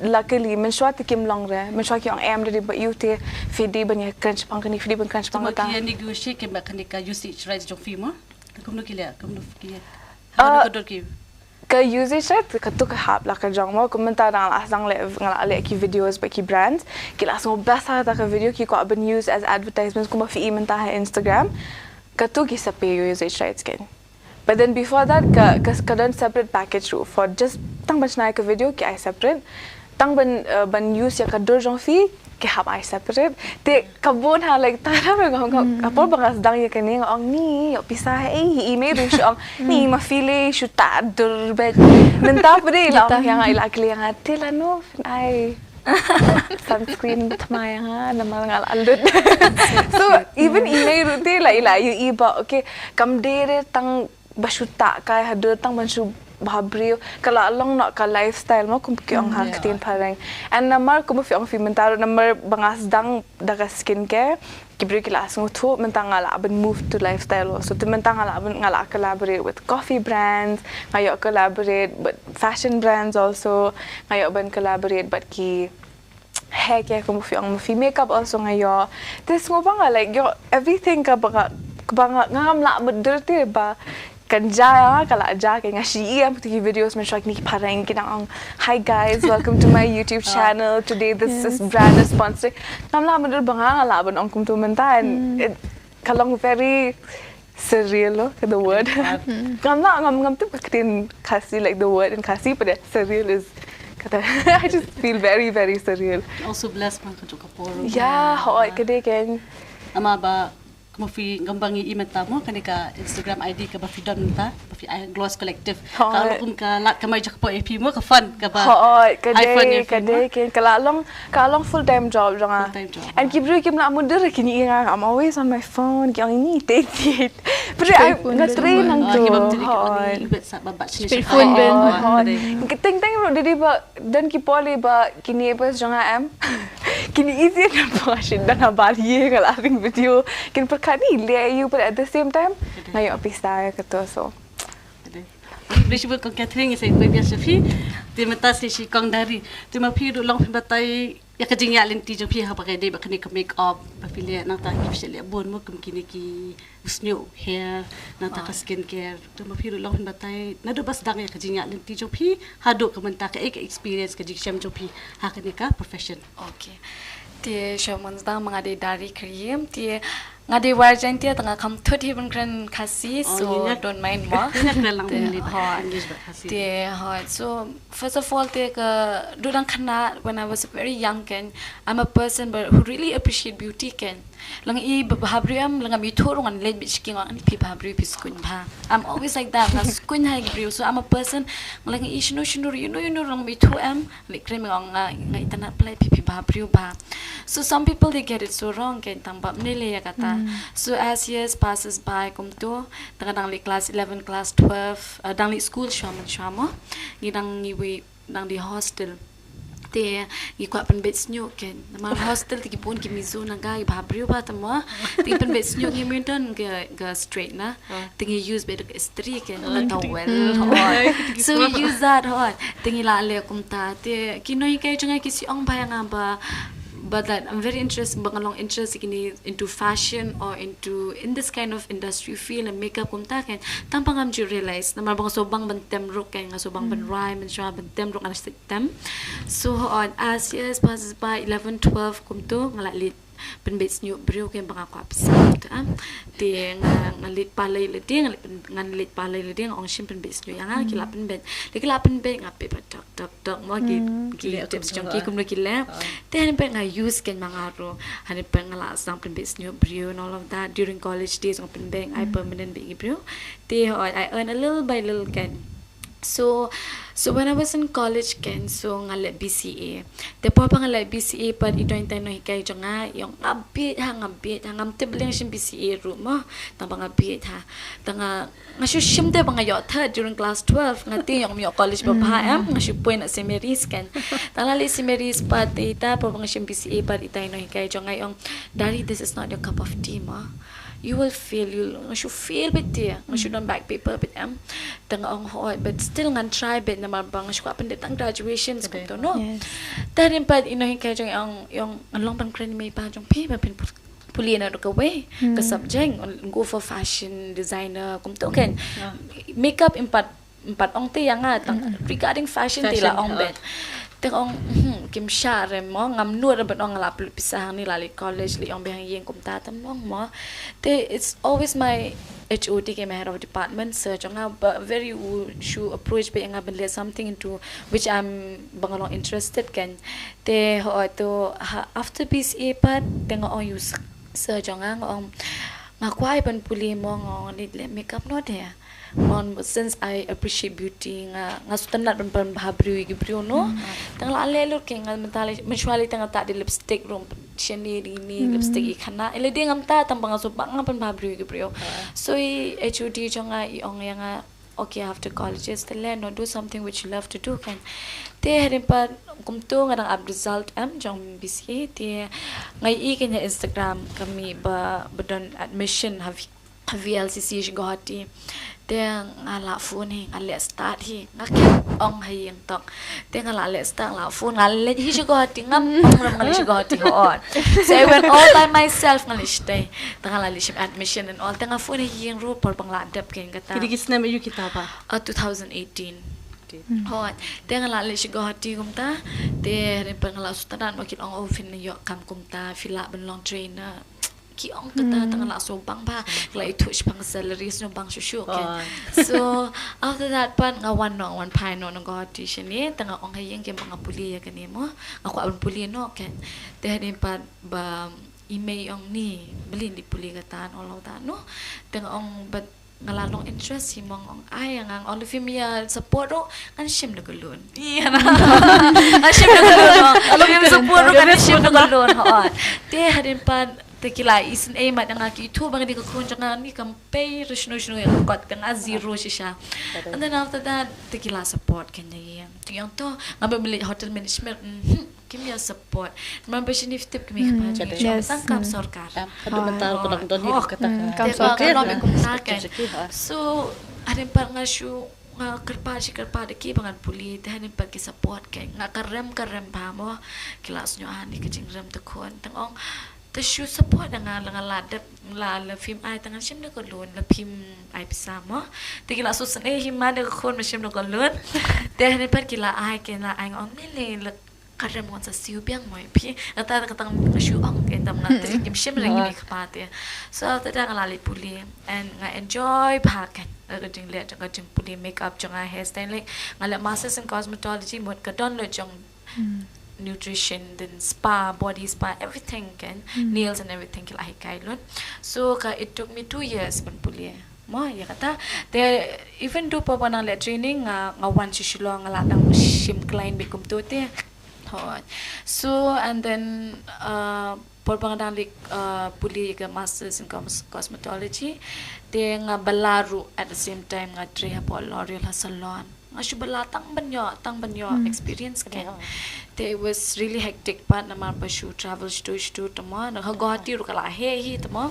luckily men shwa ti kim long re men shwa ki ang am de but you te fi di ban ya crunch pang ni fi di ban crunch pang ta ki negotiate ke mekanika usage rights jong fi mo kum no kila kum no ki ha no ki ka usage right ka tu ka hap la ka jong mo komentar dang asang le ki videos ba ki brands ki la so basa ta ka video ki ko ben use as advertisements kuma fi imenta ha Instagram ka tu ki sa pay usage rights ken but then before that ka don separate package for just tang ban na ka video ki I separate tang ban use ya ka dor jong fi ki hap I separate te kabon ha like tara me ngong apol bangas dang ya kani ngong ni yo pisah email ru syong ni ma file shu ta dur bet nenta pade la yang ai la kli yang atila no ai sunscreen tmaya ha namal ngal alut so even email ru te la you iba okay kam dere tang basuta kai hadur tang bansu Bahabriu kalau along nak ka lifestyle mo kum ki ang haktin parang and namar kum fi ang fi mentaro namar bangas dang daga skincare kibri ki las ngutu mentangala ben move to lifestyle so tu mentangala ben ngala collaborate with coffee brands ngayo collaborate but fashion brands also ngayo ben collaborate but ki hair care kum fi ang fi makeup also ngayo this ngobang like yo everything ka banga ngam la dirty ba Kanja kala aja kay nga siya pati videos man shak ni parang kinang hi guys welcome to my YouTube channel today this is brand is sponsoring namla madul banga laban ang kum tumentan kalong very surreal the word kamla ngam tu katin kasi like the word and kasi pada surreal is kata I just feel very very surreal also blessed man ka poro yeah hoy kade ken ama ba Mafi gambangi imenta mo kanika Instagram ID ka ba fi don ta ba fi gloss collective kalau kum ka lat ka mai jak po EP mo ka fun ka ba kade ken kalong full time job jonga and kibru kim na mudur kini I'm always on my phone ki ni take it but I train nang tu bet sa babat sini phone ben kiteng ro didi ba dan ki poli ba kini pas jonga am kini easy na pa shin dan bali ka laughing video kin kani le you but at the same time ngayon pista ka to so Risibut kong catering isay ko biasa fi ti mata si kong dari ti mapi du long batai ya kajing ya lenti jo pi ha pakai de bakani ka make up pa fili nang ta ki sele bon mo kum kini ki usnyo hair nang ta ka skin care ti mapi du long batai na do bas dang ya kajing ya lenti jo pi ha do ka menta ka experience ka jiksam jo pi ha kani ka profession okay ti shaman dang mga de dari cream ti ngade warjan ti tanga kam thot hiban kran khasi so don't mind mo ti so first of all te ka dudang khana when I was very young ken I'm a person but who really appreciate beauty ken lang I bahabriam lang mi thorong an le bisking an pi bahabri biskun ba I'm always like that na skun ha gibri so I'm a person lang I shinu you know lang mi thu am like krem ngai tanat play pi bahabri ba so some people they get it so wrong ken tang bab ne le kata so as years passes by kum to dang li class 11 class 12 dang li school shamo gidang ni we dang di hostel te gi kwa pen bet snyo ken ma hostel ti pun ki mizo na ga babriu ba tamo ti pen bet snyo gi minton ga straight na ti use bet istri ken na towel so we use that hot ti la le kum ta te kinoi kai janga ki si ong ba nga ba but that I'm very interested into fashion or in this kind of industry field and makeup kumta ken tampang am ju realize na mabang sobang bantem ro ken nga sobang ban rhyme and shwa bantem ro kan system so on as years passes by 11 12 kumto ngala lit penbet new brio ken banga ko apsa ti ngalit palay le ding ngalit palay le ding ong sim penbet new yang kila penbet ngape pa tok mo gi tips jong ki kum no kila ten pe nga use ken mga ro hani pe ngala sang penbet new brio and all of that during college days ong penbet I permanent be brio ti I earn a little by little ken so when I was in college ken so ngale BCA depo pa ngale BCA pa ito intay no hikay jonga yung abit hangam tebling sim BCA room mo tang abit ha tanga ngasyo simte banga yo third during class 12 ngati yung mi college pa am ngasyo point na semeris ken talali semeris pa data pa banga sim BCA pa itay no hikay jonga yung daddy this is not your cup of tea mo you will feel you should feel bit there should don't back paper bit tang ong hoi but still ngan try bit na mabang should apa tang graduation to no tarin pa inohin kay jong yung long pan kren may pa jong pi ba pin puli na ka way ka subject go for fashion designer kum to kan makeup empat ong te yang regarding fashion te la ong bet teng ong kim share mo ngam nur ba ong la pisah ni lali college li ong behang yeng kum ta tam ong mo te it's always my HOD ke head of department search nga very should approach ba nga ben something into which I'm bangalong interested kan te ho to after BCA pat teng ong use search nga ong makwai pan puli mo ngong need makeup no there since I appreciate beauty nga sutanat pan bahabri gibrio no tang la lelo ke nga mentali mensually tang ta di lipstick room shani ni lipstick ikana ele di ngam ta tang bang supa nga pan bahabri gibrio so HOD jonga iong nga okay after college is to learn or do something which you love to do kan te herin pa kumto nga nang ab result jong BCA te ngai I kanya Instagram kami ba don admission have VLCC Guwahati te ngala phone ngale start hi ngake ong hayeng tok te ngala le start la phone ngale hi Guwahati ngam ngale Guwahati ho on so I went all by myself ngale stay ngala lishim admission and all te nga phone hi ro por pangladap ken kata Kidikis na mayu kita pa 2018 hot te ngala le Guwahati kumta te rin pangala sustanan wakil ong ofin yo kam kumta fila ben long trainer ki ong kata tangala so bang pa like touch pang salaries no bang shushu okay so after that pan nga one pai no Guwahati shini tanga ong hayeng ke mga puli ya kanimo ako abon puli no okay then pan ba email ong ni beli di puli katan all of that no tanga ong but ngalalong interest himong ong ay ang all of him ya support ro kan shim na gulun iya na an shim na gulun all of him support ro kan shim na gulun ho te hadin pan tekila isin mat nga ki tu bang di ko kun janga ni kampai rushno yang kot nga zero siya and then after that tekila support kanya yang to ngabe beli hotel management kimya support membership tip kami ka tangkap sarkar bentar ko lang don kata so ada pa nga shu nga kerpa de bangan puli tahan pagi support kay nga karem pa mo kelas nyo ani kajing rem to kon tangong the shoe support nga ladap la film ai tangan sim na ko lon la film ai pisama tigila susan himma de kon sim na ko lon te ne par kila ai ke na ai on mele la karem mo sa siu biang mo pi ata katang shoe ang ke tam na te kim sim ring ni kapate so ta dang la li puli and nga enjoy pakan jing le jing puli makeup jang hairstyle ngala masters in cosmetology mod ka don lo jang nutrition then spa body spa everything can nails and everything kila hikailon so it took me 2 years ban puli mo ya kata they even do pa nang le training nga one si Shillong nga latang shim client bikum to te so and then por pangadang puli ka masters in cosmetology te nga balaru at the same time nga treha po L'Oreal salon nga shubala tang banyo experience kan it was really hectic pa naman pa shoot travel to tamo Guwahati ru kala he tamo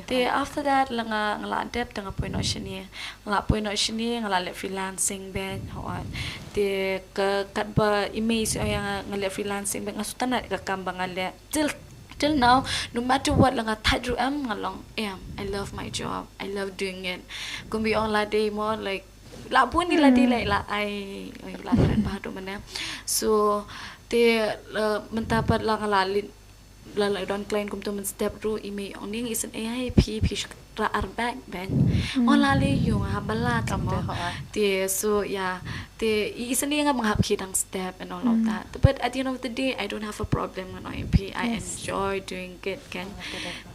te after that lang ngala dep tanga po no shini ngala le freelancing ben hoan te ka kat ba image yang ngala freelancing ben ngasutan ka kambang ngala till now no matter what lang thadru ngalong I love my job I love doing it kung be on la day more like la pun ni la ai la pa do mana so te mentapat lang lalin la don client kum to men step ru email ongning is an ai pi ra arbak ben olali yung habala kamo te so yeah te isani nga mga hapkidang step and all of that but at the end of the day I don't have a problem with IP I enjoy doing it kan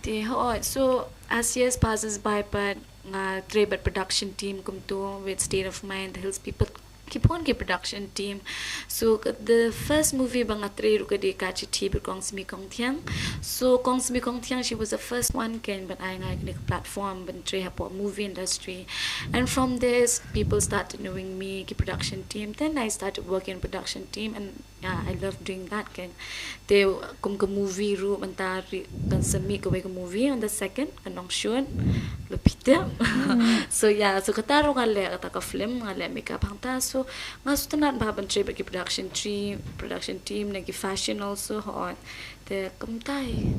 te so as years passes by but nga Trebat production team kum to with state of mind the hills people Kipon ki production team. So the first movie bangatri ruka di kachi ti berkong semi kong tiang. So kong semi kong tiang, she was the first one can but I ngai platform bentri hapo movie industry. And from this people started knowing me ki production team. Then I started working in production team and yeah, I love doing that can. They kum ke movie ru mentari kan semi ke movie on the second kanong shun lepita. So yeah, so kataro ngale kata ka film ngale makeup hangta. So ngasutanat ba bentri bagi production team nagi fashion also hot. The kumtai.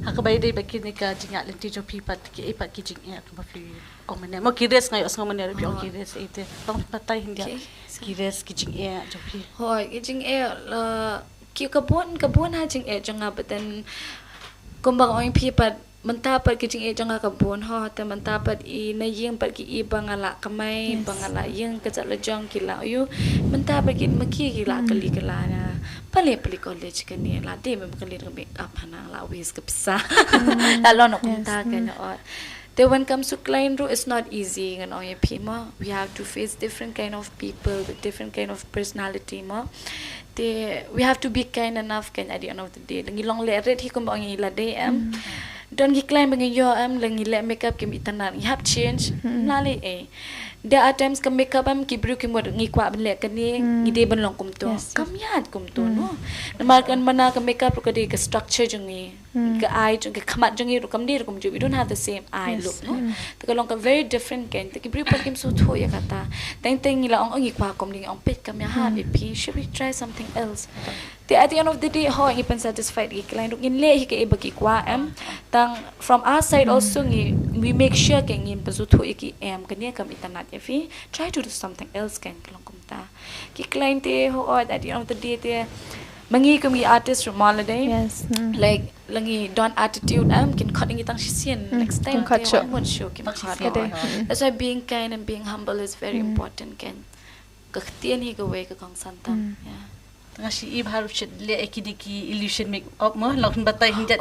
Hakabay day bagi ni ka jingat lenti jo pipat ki ipat ki jingya ka mafi komene mo kires ngayo as ngomene ri on kires ite tong patay hindi kires ki jingya jo pi Hoi ki jingya ki kabon ha jingya janga batan kumbang oi pipat mentapat ki jingya janga kabon ho te mentapat I na yeng pat ki I bangala kamai bangala yeng kajat lejong kila yu mentapat ki maki kila kali kala na pali college kani la de me kali make up hana la wis ke pisa la lo no kumta kan or then when comes to client ro it's not easy and oy pima we have to face different kind of people with different kind of personality ma we have to be kind enough can at the end of the day ngilong le red hi kum ong ila de don't gi client bang yo langi le makeup kim itanan you have change nali there are times ka makeup ki bru ki mod ngi kwa le kani ngi de ban long kum to kam yat kum to no namar kan mana ka makeup ka de ka structure jungi ka eye jungi khamat jungi ru kam de kum ju we don't have the same eye look no ta ka long ka very different kan ta ki bru pa kim so tho ya kata teng ngi la ong ngi kwa kom ding ong pet kam ya ha pi should we try something else at the end of the day ho ngi pan satisfied ki client ngin le hi ka e baki kwa tang from our side also ngi we make sure ke ngi pa so tho ki kani kam itanat if we try to do something else kan kalong kumta ki client te ho at the end of the day te mangi kami artist from holiday like langi don attitude kin cutting itang shin next time one show ki cut that's why being kind and being humble is very important kan kaktian hi go way ka kong santam yeah Ngashi I baru shit le ekidiki illusion make up mo lakin batay hindi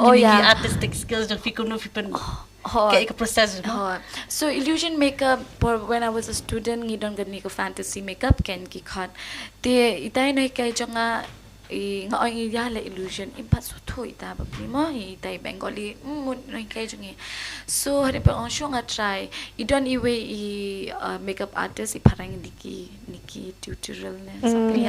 artistic skills jo fikun no fipen kayak ke proses mo so illusion makeup when I was a student ngidon gani ko fantasy makeup ken ki khat te itay na kay jonga nga oi yala illusion impat so tho ita ba prima itai Bengali no kay jongi so hare pa on show nga try I don't way makeup artist I parang niki tutorial na something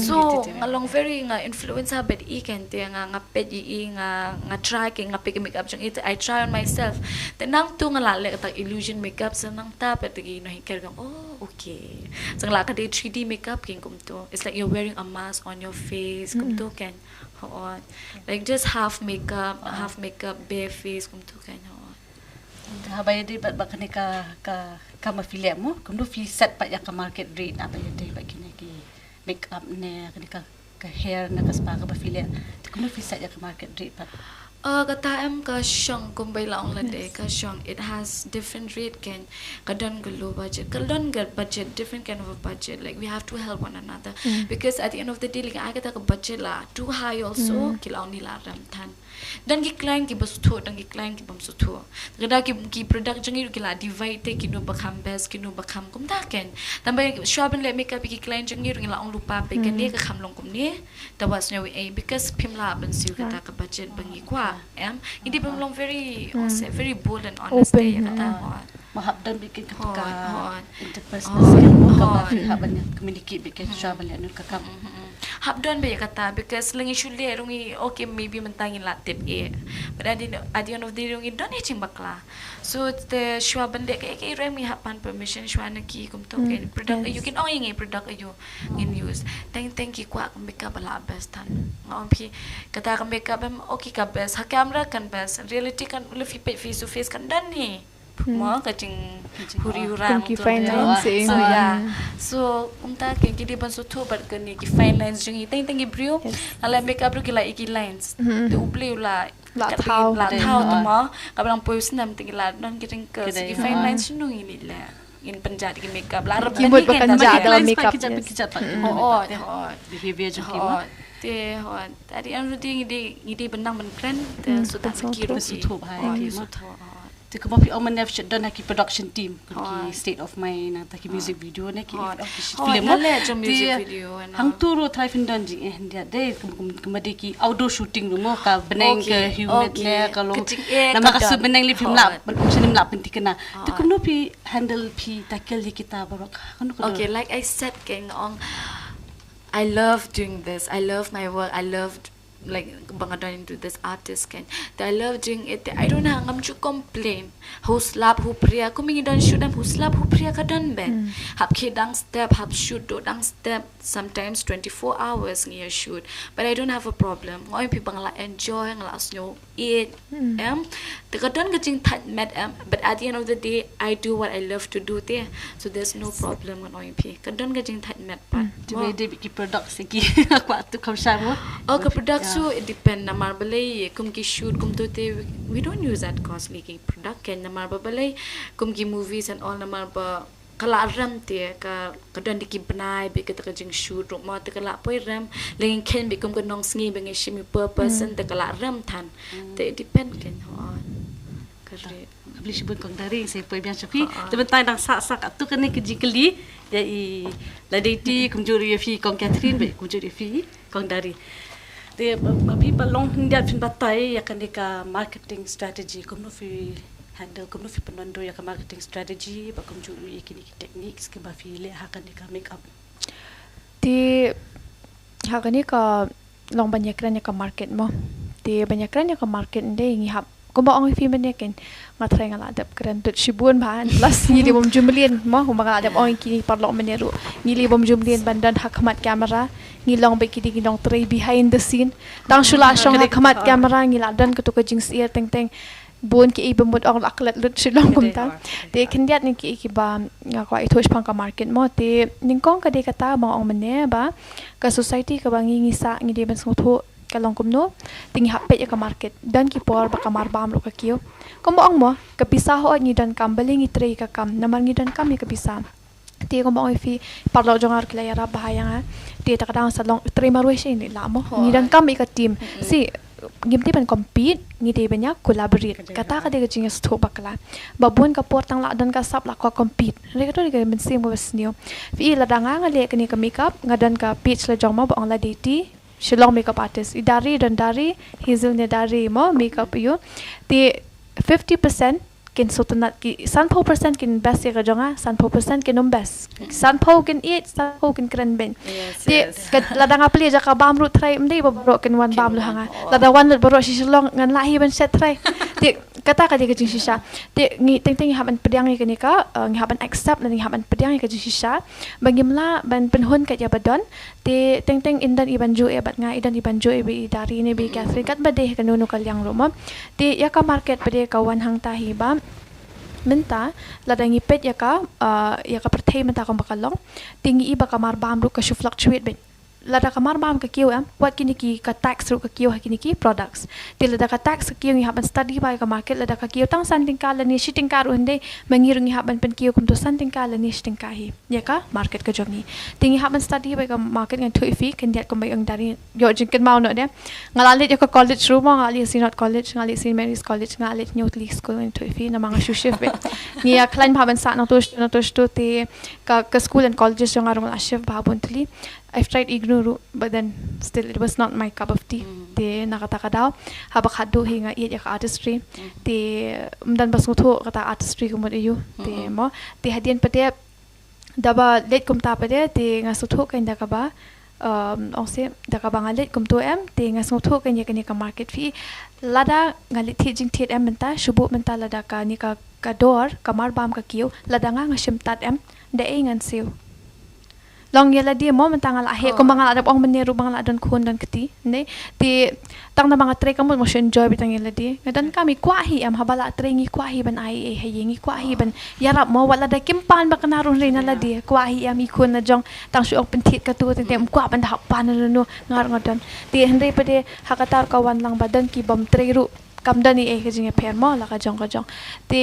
so along very nga influencer but I can te nga pet nga try ke nga pick makeup jong it I try on myself then nang tu nga lale ta illusion makeup sa nang ta pet gi no hiker gong okay sang la ka de 3D makeup king kum to it's like you're wearing a mask on your face kum to kan like just half makeup bare face kum to kan habay di bat bakani ka mafili mo kum do fi set pa ya ka market rate na ba yun ba kini ki makeup ne kani ka hair na kaspa ka mafili kum do fi set ya ka market rate pa kata ka shong kumbay laong lade ka shong it has different rate can kadon ga low budget kadon ga budget different kind of a budget like we have to help one another because at the end of the day like I get a budget la too high also kilaw nila ramtan dan gi client ki basutho dan gi client ki bamsutho kada ki product jangi kila divide te kinu bakham best kinu bakham kum ta ken tambay shop le makeup ki client jangi ngila ong lupa pe ken ne ka kham long kum ne that was no way because pimla ban siu kata ka budget bangi kwa hindi bang long very very bold and honest ya kata mahab dan bikin ka interpersonal skill mo ka ba haban communicate bikin shop le no ka kam Habdon ba kata because langi shule rungi okay maybe mentangin la tip but at the end of the day rungi don ching bakla so the shwa bande kay remi hapan permission shwa na ki kum to kay product you can only ngi product ayo in use thank ki kwa makeup bala best tan ngom pi kata ka makeup okay ka best ha camera kan best reality kan le face to face kan dan ni mo kacing huri hurang ki fine lines so so umta ken ki di ban so tho but ken ki fine lines jing teng brio ala makeup ru ki la iki lines de uple la thao to mo ka bang pois nam ting la don ki ke ki fine lines nu ini la in penjat ki makeup la rap ni kan dalam makeup kijat behavior jo ki mo te tadi anu di benang ben kren te sutan sekiru so tho hai ki mo Ti ko mapi oman nef shot don haki production team ki state of mind na taki music video na ki film mo music video hang turo try fin don jing dia de kemadi ki outdoor shooting mo ka beneng ke humid le kalau nama kasu beneng li film lap film lap penti kena ti ko no pi handle pi tackle di kita barok okay like I said keng ong I love doing this. I love my work. I love like bangadon into this artist can. I love doing it. I don't have ngam chu complain. Who slap who priya. Kumingi don shoot them. Who slap who priya ka don ben. Hap kidang step. Hap shoot do dang step. Sometimes 24 hours ngiya shoot. But I don't have a problem. Ngoy pi bangla enjoy ngala snyo eat. Tika don ka jing that met but at the end of the day I do what I love to do there. So there's no problem ngoy pi. Ka don ka jing that met pat. Tiba de ki product segi aku atu kam mo. Oh ka product so it depend namar balay kum ki shoot kum to te we don't use that costly ki product ken namar balay kum ki movies and all namar ba kala ram te ka don di ki banai be ka jing shoot ro ma te kala poi ram lengin ken be kum ka nong sngi be ngi shimi purpose te kala ram than te depend ken ho kare beli sebut kong dari saya poi biang sapi tebentai dang sak atu kene ke jikeli ya i la deti kumjuri fi kong Catherine be kumjuri fi kong dari the people long hindia fin batai ya kan ka marketing strategy kumno fi handle kumno fi penondo ya ka marketing strategy ba kumjuri kini techniques ke ba fi le ha kan ka makeup di hakani ka long banyak ranya ka market mo di banyak ranya ka market ndai ngi hap ko ba ong fi menekin ngatray nga adap kren tut shibun ban plus ni libom jumlien mo humaga adap ong kini parlo meneru ni libom jumlien bandan hakmat kamera ni long be kidi long tray behind the scene tang shula shong hakmat kamera ni ladan ko to ka jing sier teng teng bon ki ibemut ong laklet lut Shillong kumta te kendiat ni ki ba nga ko itosh pang ka market mo te ningkong ka de kata mo ong mene ba ka society ka bangi ngisa ngi de ban sngotho kalong kumno tingi hapet ya ka market dan ki por ba kamar bam ro ka kiyo kombo ong mo ka pisa ho ni dan kambeling i tray ka kam namar ni dan kam ni ka pisa ti kombo ong fi parlo jongar kila ya bahaya nga ti ta kadang salong tray marwe she ni la mo ni dan kam i ka team si gimti ban compete ni de banya collaborate kata ka de ga jingas tho bakla babun ka portang la dan ka sap la ko compete re ka to ga men sim was new fi la danga nga le ka ni ka makeup nga dan ka pitch la jong ma ba ong la deti Shillong makeup artist idari dan dari Hazel ne dari mo makeup you the 50% kin sotanat ki 100% kin best ya jonga 100% kin best 100% kin eat 100% kin kren ben the ladang apli ja ka bam ru try mdei bro kin wan bam lu hanga lada wan lut bro Shillong ngan lahi ban set try the kata ka de jing shisha the ngi teng teng haban pediang ni ka ngi haban accept ni haban pediang ka jing shisha bangimla ban penhun ka ya badon te teng teng indan iban jo e bat nga idan iban jo e bi dari ne bi Catherine kat bade ka nunu kalyang roma te ya ka market bade ka wan hang tahi ba menta ladangi pet ya ka perthai menta ka bakalong tingi iba ka mar bam ru ka shu fluctuate ben lada kamar bam ka kiu what kini ki ka tax ru ka kiu kini ki products te lada ka tax ka kiu ni haban study by ka market lada ka kiu tang something kala ni shiting karu hande mangiru ni haban pen kiu kum to something kala ni shiting ka hi ya ka market ka jongi tingi haban study by ka market ngan thui fi kan diat ko mai ang dari yo jingken mau no de ngalalit ya ka college ru mo ngali si not college ngali si Mary's college ngali youth league school ngan thui fi na mga shushif be ni ya klein haban sa na to te ka school and colleges jong arong ashif babun tli I've tried ignore but then still it was not my cup of tea. Te nakataka daw habak hadu hinga iya ka artistry. Te mdan basngutho kata artistry kumod iyo. Te mo te hadian pade daba late kumta pade te ngasutho kainda ka ba ose daka bangalit kumto te ngasutho kanya kanya ka market fee lada ngalit jing thiet menta shubu menta lada ka ni ka door kamar bam ka kiu lada nga ngashimtat de ngan siu long yela dia mo mentang ala he ko mga adap ong meneru mga adon kun dan keti ne ti tang na mga tre kamu mo enjoy bitang yela dia ngadan kami kwahi habala tre ngi kwahi ban ai he ngi kwahi ban yarap mo wala da kimpan ba kanarun re na la dia kwahi ikun na jong tang su ong pentit ka tu tem kwa ban da pan no ngar ngadan ti hende pade hakatar kawan lang badan ki bom tre ru kamdani ke jinge per mo la ka jong ti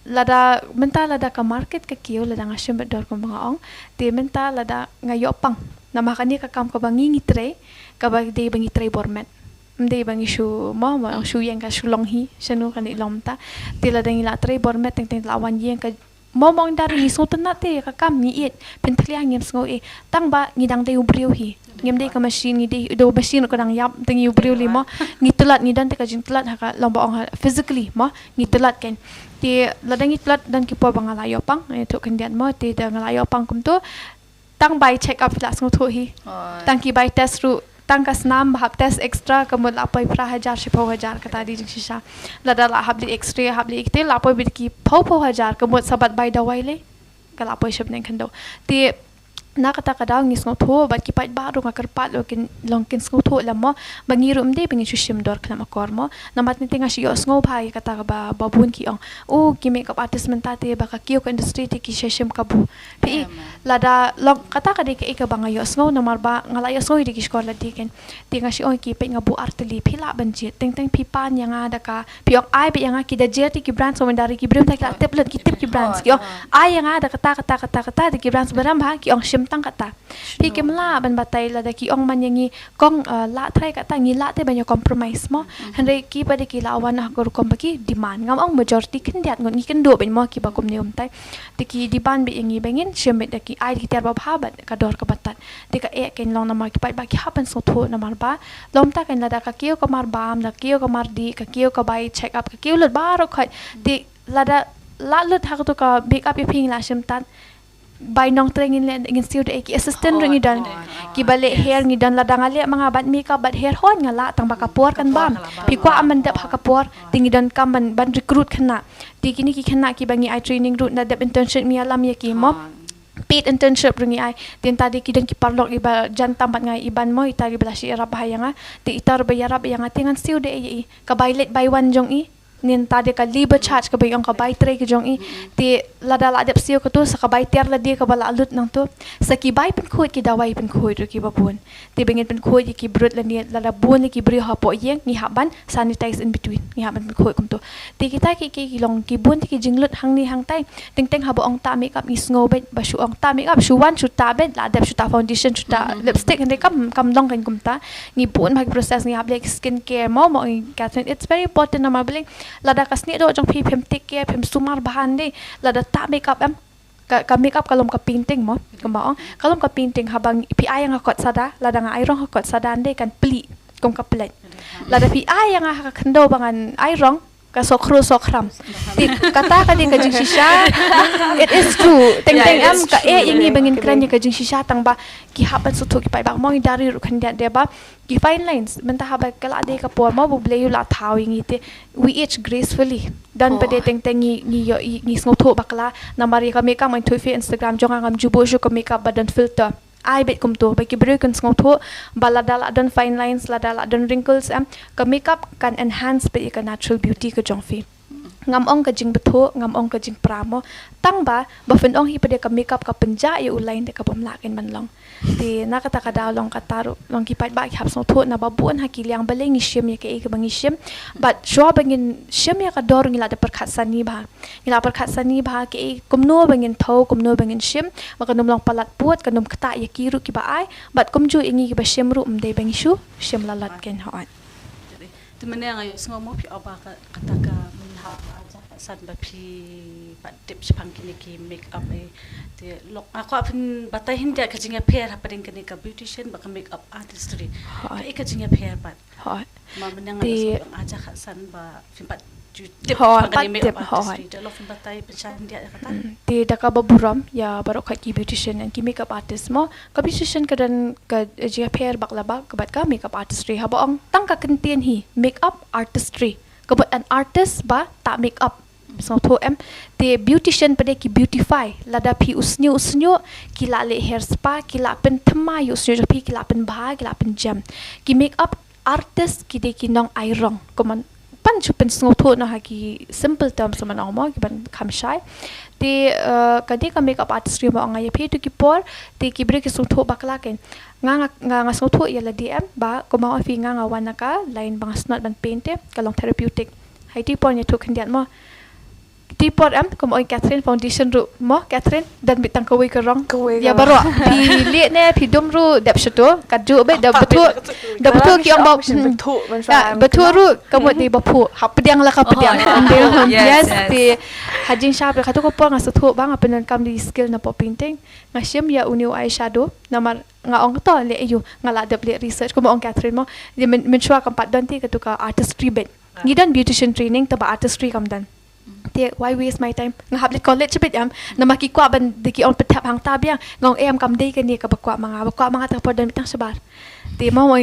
lada menta lada ka market ka kiyo lada nga syembet dor ko mga ong te menta lada nga yopang na makani ka kam ka bangi ngitre ka ba de bangi tre bormet mde bang isu mo shu yang ka Shillong hi shanu kan ilom ta tila dang ila tre bor met teng lawan yang ka mo mong dari ni so tna te ka kam ni it pen thliang ngem sngo e tang ba ngi dang de ubriu hi ngem de ka machine ngi de do machine ko dang yap teng ubriu li mo ngi tulat ni dan te ka jing tulat ha ka lomba ong physically mo ngi tulat ken ti ladang ngi tulat dan ki po bang ala yo pang e to kan diat mo ti dang ala yo pang kum to tang bai check up la sngo tho hi tang ki bai test ru tang kas nam hab test extra kamul apai pra 1000 kata di jing shisha lada la habli extra habli ikte la apai bidki pau 1000 kamut sabat bai dawai le kala apai shab neng khando ti na kata kada ngis ngo tho bat ki pai ba ru ngakar pat lokin longkin ngo tho lamo bangi rum de bangi shushim dor klam akor mo namat ni tinga shi os ngo bhai kata ba babun ki ong o ki makeup artist menta te ba ka kiyo ko industry te ki sheshim kabu pi lada long kata kade ke ka banga yos ngo namar ba ngala yos ngo di ki skor la diken tinga shi ong ki pe ngabu artli phila banji teng teng pi pan yang ada ka pi ong ai be yang ki da jerti ki brand so mendari ki brim ta ki tablet ki tip ki brands ki ong ai yang ada kata ki brands baram ba ki ong tang kata pi kemla ban batai la da ki ong man yangi kong la thai kata ngi la te banyo compromise mo hanre ki pa de ki lawan ha gor kom ki demand ngam ong majority kin diat ngon ngi ken do ben mo ki ba kom ne tai te ki demand be yangi bengin shembe de ki ai ki ter ba bhabat ka dor ka batat te ka e ken long na mar ki pa ba ki happen so tho na mar ba lom ta ken la da ka kiyo ko mar bam da kiyo ko mar di ka kiyo ko bai check up ka kiyo lut ba ro khoi te la da la lut ha to ka make up e phing la shem tan by nong trengin ngin siu de ki assistant ringi dan ki bale hair ngi dan ladang ale mga bat makeup bat hair hon ngala tang ba kapor kan bam pi kwa aman dap ha kapor tingi dan kam ban recruit khana ti kini ki khana ki bangi I training route na dap internship mi alam ya ki mo Peit internship ringi ai tin tadi ki dan ki parlok iba jantam bat ngai iban mo itari belasi arab hayanga ti itar bayarab yang atingan siu de i ka bailet by one jong i nin tadi ka liba charge ka bayong ka bay tre ki jong i ti lada la dep siu ka tu sa ka bay ter la di ka bala alut nang tu sa ki bay pen khoi ki dawai pen khoi ru ki babun ti bengin pen khoi ki brut la ni lada bun ki bri ha po yeng ni haban sanitize in between ni haban pen khoi kum tu ti kita ki long ki bun ti ki jinglut hang ni hang tai teng teng ha bo ong ta make up is ngo bet ba shu ong ta make up shu wan shu ta bet la dep shu ta foundation shu ta lipstick hande kam long kan kum ta ni bun ba process ni hab like skin care mo Catherine it's very important na mabling lada kasni do jong phi phem take care phem sumar bahan de lada ta make up em ka make up kalom ka painting mo kama kalom ka painting habang pi ayang hakot sada lada nga ayrong hakot sada de kan pli kom ka plet lada pi ayang ha khando bangan ayrong ka sokro sokram ti kata ka din ka jing shisha it is true teng am ka e ingi bangin kran ka jing shisha tang ba ki hapan su thu ki pai ba mo dari ru khan dia de ba ki fine lines menta ha ba kala de ka por mo bu ble yu la thau ingi te we age gracefully dan pa de teng ni sngo tho bakla na mari ka make up man thu fi Instagram jong ngam jubo shu ka make up badan filter ai bet kum tu ba ki bru kan sngo tho baladala dan fine lines ladala dan wrinkles ka make up kan enhance pe ka natural beauty ka jong fi ngam ong ka jing betho ngam ong ka jing pramo tang ba fen ong hi pede ka make up ka penja ye ulain de ka pamla ken man long ti na kata ka daw long ka taru long ki pat ba ki hap so tho na babun ha ki liang baleng shim ye ke e ka bangi shim but sho bangin shim ya ka dor ngila de perkhat sani ba ke e kumno bangin tho kumno bangin shim ba kanum long palat puat kanum kata ye ki ru ki ba ai but kumju ingi ki ba shim ru mde bangi shu shim lalat ken ha tu mana ngayo semua mo pi apa kata ka minha aja san ba pi ba tips pang kini ki make up te lok aku apin batai hindia ka jinga pair ha paring kini ka beautician ba ka make up artistry ka jinga pair ba ma menang aja ka san ba fin ba tip pang make up artistry de lo fin batai pencan hindia kata ti daka baburam ya barok ki beautician and ki makeup artist mo ka beautician ka dan ka jinga pair bakla ba ka bat ka makeup artistry ha ba ong tang ka kentien hi makeup artistry ka bat an artist ba ta make up so tho te beautician pade ki beautify lada phi usnyo ki la le hair spa ki la pen thma usnyo phi ki la pen bha ki la pen jam ki make up artist ki de ki nong airong koman pan chupen so tho na ha ki simple terms man mo ki ban kham shai te kadi ka make up artistry mo nga ye phi to ki por te ki bre ki so tho bakla ken nga so tho ya la dm ba ko ma fi nga wana ka line bang snot ban painte ka long therapeutic haiti pon ye to khandian mo ti por como oi Catherine foundation ru mo Catherine dan bitang kawai kerong Kawai ya kerong. baru pi liat ne pi dom ru dap shato kaju be da betul ki ang bau betul ru kamu di bapu hap pediang lah ka pediang yes di hajing shop ka tu ko por ngas tu bang apa nan kam di skill na pop painting ngasim ya uniu eyeshadow namar nga ong to le ayu ngala dap le research ko mo ong Catherine mo di men shua kam pat don ti ka tu ka artistry bed ni dan beautician training taba artistry kam dan ti why waste my time ngahap le college bit na makikwa ban diki on petap hang tabiang ngong kam dei kan ni ka bakwa mga ta por dan bitang sabar ti mo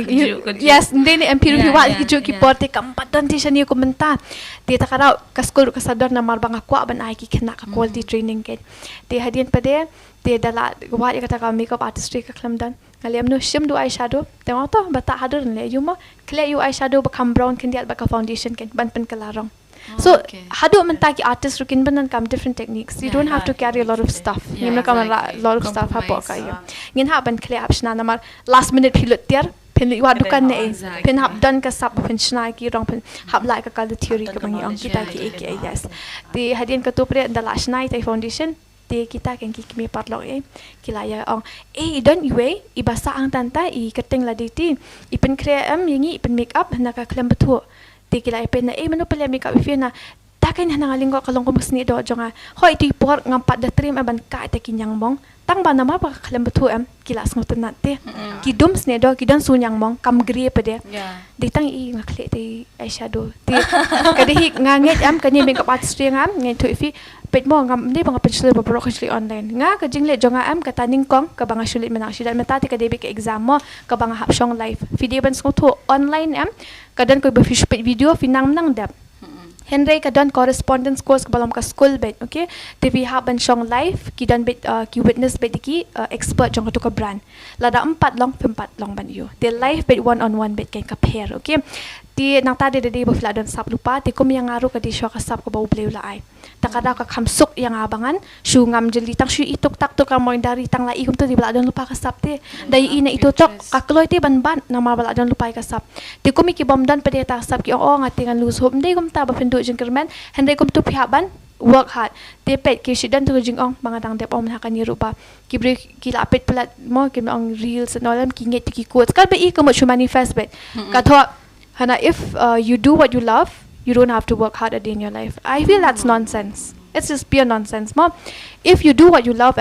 yes ndi ni empiru hiwa ki ju ki por ti kam pat dan ti shani ko menta ti ta kara ka school ka sadar na mar bang akwa ban ai ki kena ka quality training ke ti hadin pade ti dala wa ya kata ka makeup artistry ka klam dan ngaliam no shim do eyeshadow tengok to bata hadur le you mo clear you eyeshadow bakam brown kin dia baka foundation ken ban pen kalarong so hadu menta ki artist rukin banan kam different techniques you don't have to carry a lot of stuff ngim kam a lot of stuff ha po ka yo ngin ha ban clear option na mar last minute pilut tiar pen wa dukan ne pen hab dan ka sap pen snai ki rong pen hab like ka kal theory ka bangi ang kita ki ek yes ti hadin ka to pre dala snai tai foundation ti kita kan ki mi parlok kilaya ong don iwe ibasa ang tanta I keteng la diti ipen cream yingi ipen make up na ka klem betu ti kilaya pen na mano pala make up if na takan na ngalinggo kalong ko masni do jonga hoy ti por ngampat da trim aban ka ta kinyang mong tang ba na ma pa klem betu kilas ngoten nate ki dum sne do ki don sunyang mong kam gri pede di tang I ngakle ti eyeshadow ti kadi nganget kanyi make up artistry ngai tu ifi pet mo ngam ni bang pensil ba pro khli online nga ka jingle jonga kata ningkong ka bang sulit menak sidat meta ti ka debi ka exam mo ka bang hap shong live video ban to online kadan ko ba fish pet video finang nang dap Henry ka don correspondence course ka balam ka school bet okay TV hab ban shong live ki don bet ki witness bet ki expert jong ka brand lada 4 long ban yo the live bet one on one bet kan ka pair okay ti nang tadi de ba fla don sap lupa ti kum yang ngaru ka di syo ka sap ka ba ubleu la ai takada ka kamsuk yang abangan shu ngam jeli tang shu itok tak to ka mo dari tang lai kum to di bala don lupa ka sap ti dai ina ito tok ka kloy ti ban na ma bala don lupa ka sap ti kum ki bom don pede ta sap ki o ngatingan lose hope ndai kum ta ba pendu jeng kermen hendai kum tu pihaban work hard te pet ki shidan tu jing ong banga dang dep om hakan ni rupa ki bre ki la pet pelat mo ki ong reels nolam ki nget ki quotes kal be I ko mo manifest bet ka tho hana if you do what you love you don't have to work hard a day in your life I feel that's nonsense it's just pure nonsense mom if you do what you love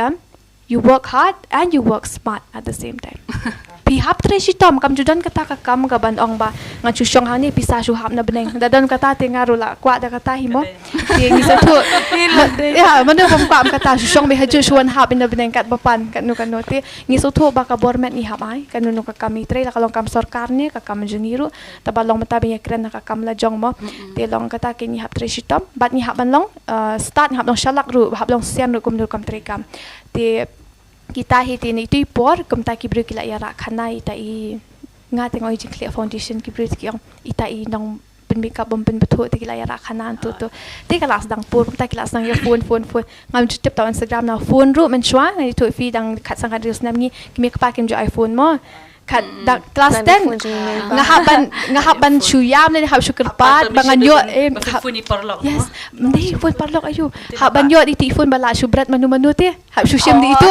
you work hard and you work smart at the same time pi hap tre si tom kam judan kata ka kam ga ban ong ba nga chu shong hani pisa shu hap na beneng dadon kata te ngaru la kwa da kata himo ti ngi sa tu ya mano bom kwa kata shu shong be haju shuan hap na beneng kat bapan kat nu kan ti ngi so tu ba ka bormet ni hap ai kan nu ka kami tre la kalong kam sarkar ni ka kam jengiru ta balong mata be kren ka kam la jong mo ti long kata ke ni hap tre si tom bat ni hap ban long start hap long shalak ru hap long sian ru kum nu kam tre kam ti kita hiti ni tu por kumta ki bru kila yara khana ita I nga tengoi jing clear foundation ki bru ki ong ita I nong pen makeup bom pen betho te kila yara khana tu te kelas dang por kumta kelas dang ya phone ngam tip ta Instagram na phone ru men shwa ni tu fi dang khat sang reels nam ni ki make pa kem jo iPhone mo kat kelas 10 ngahaban chuyam ni hab syukur pat bangan yo phone ni parlok yes ni phone parlok ayu haban yo di phone bala subrat manu te hab syusyam di itu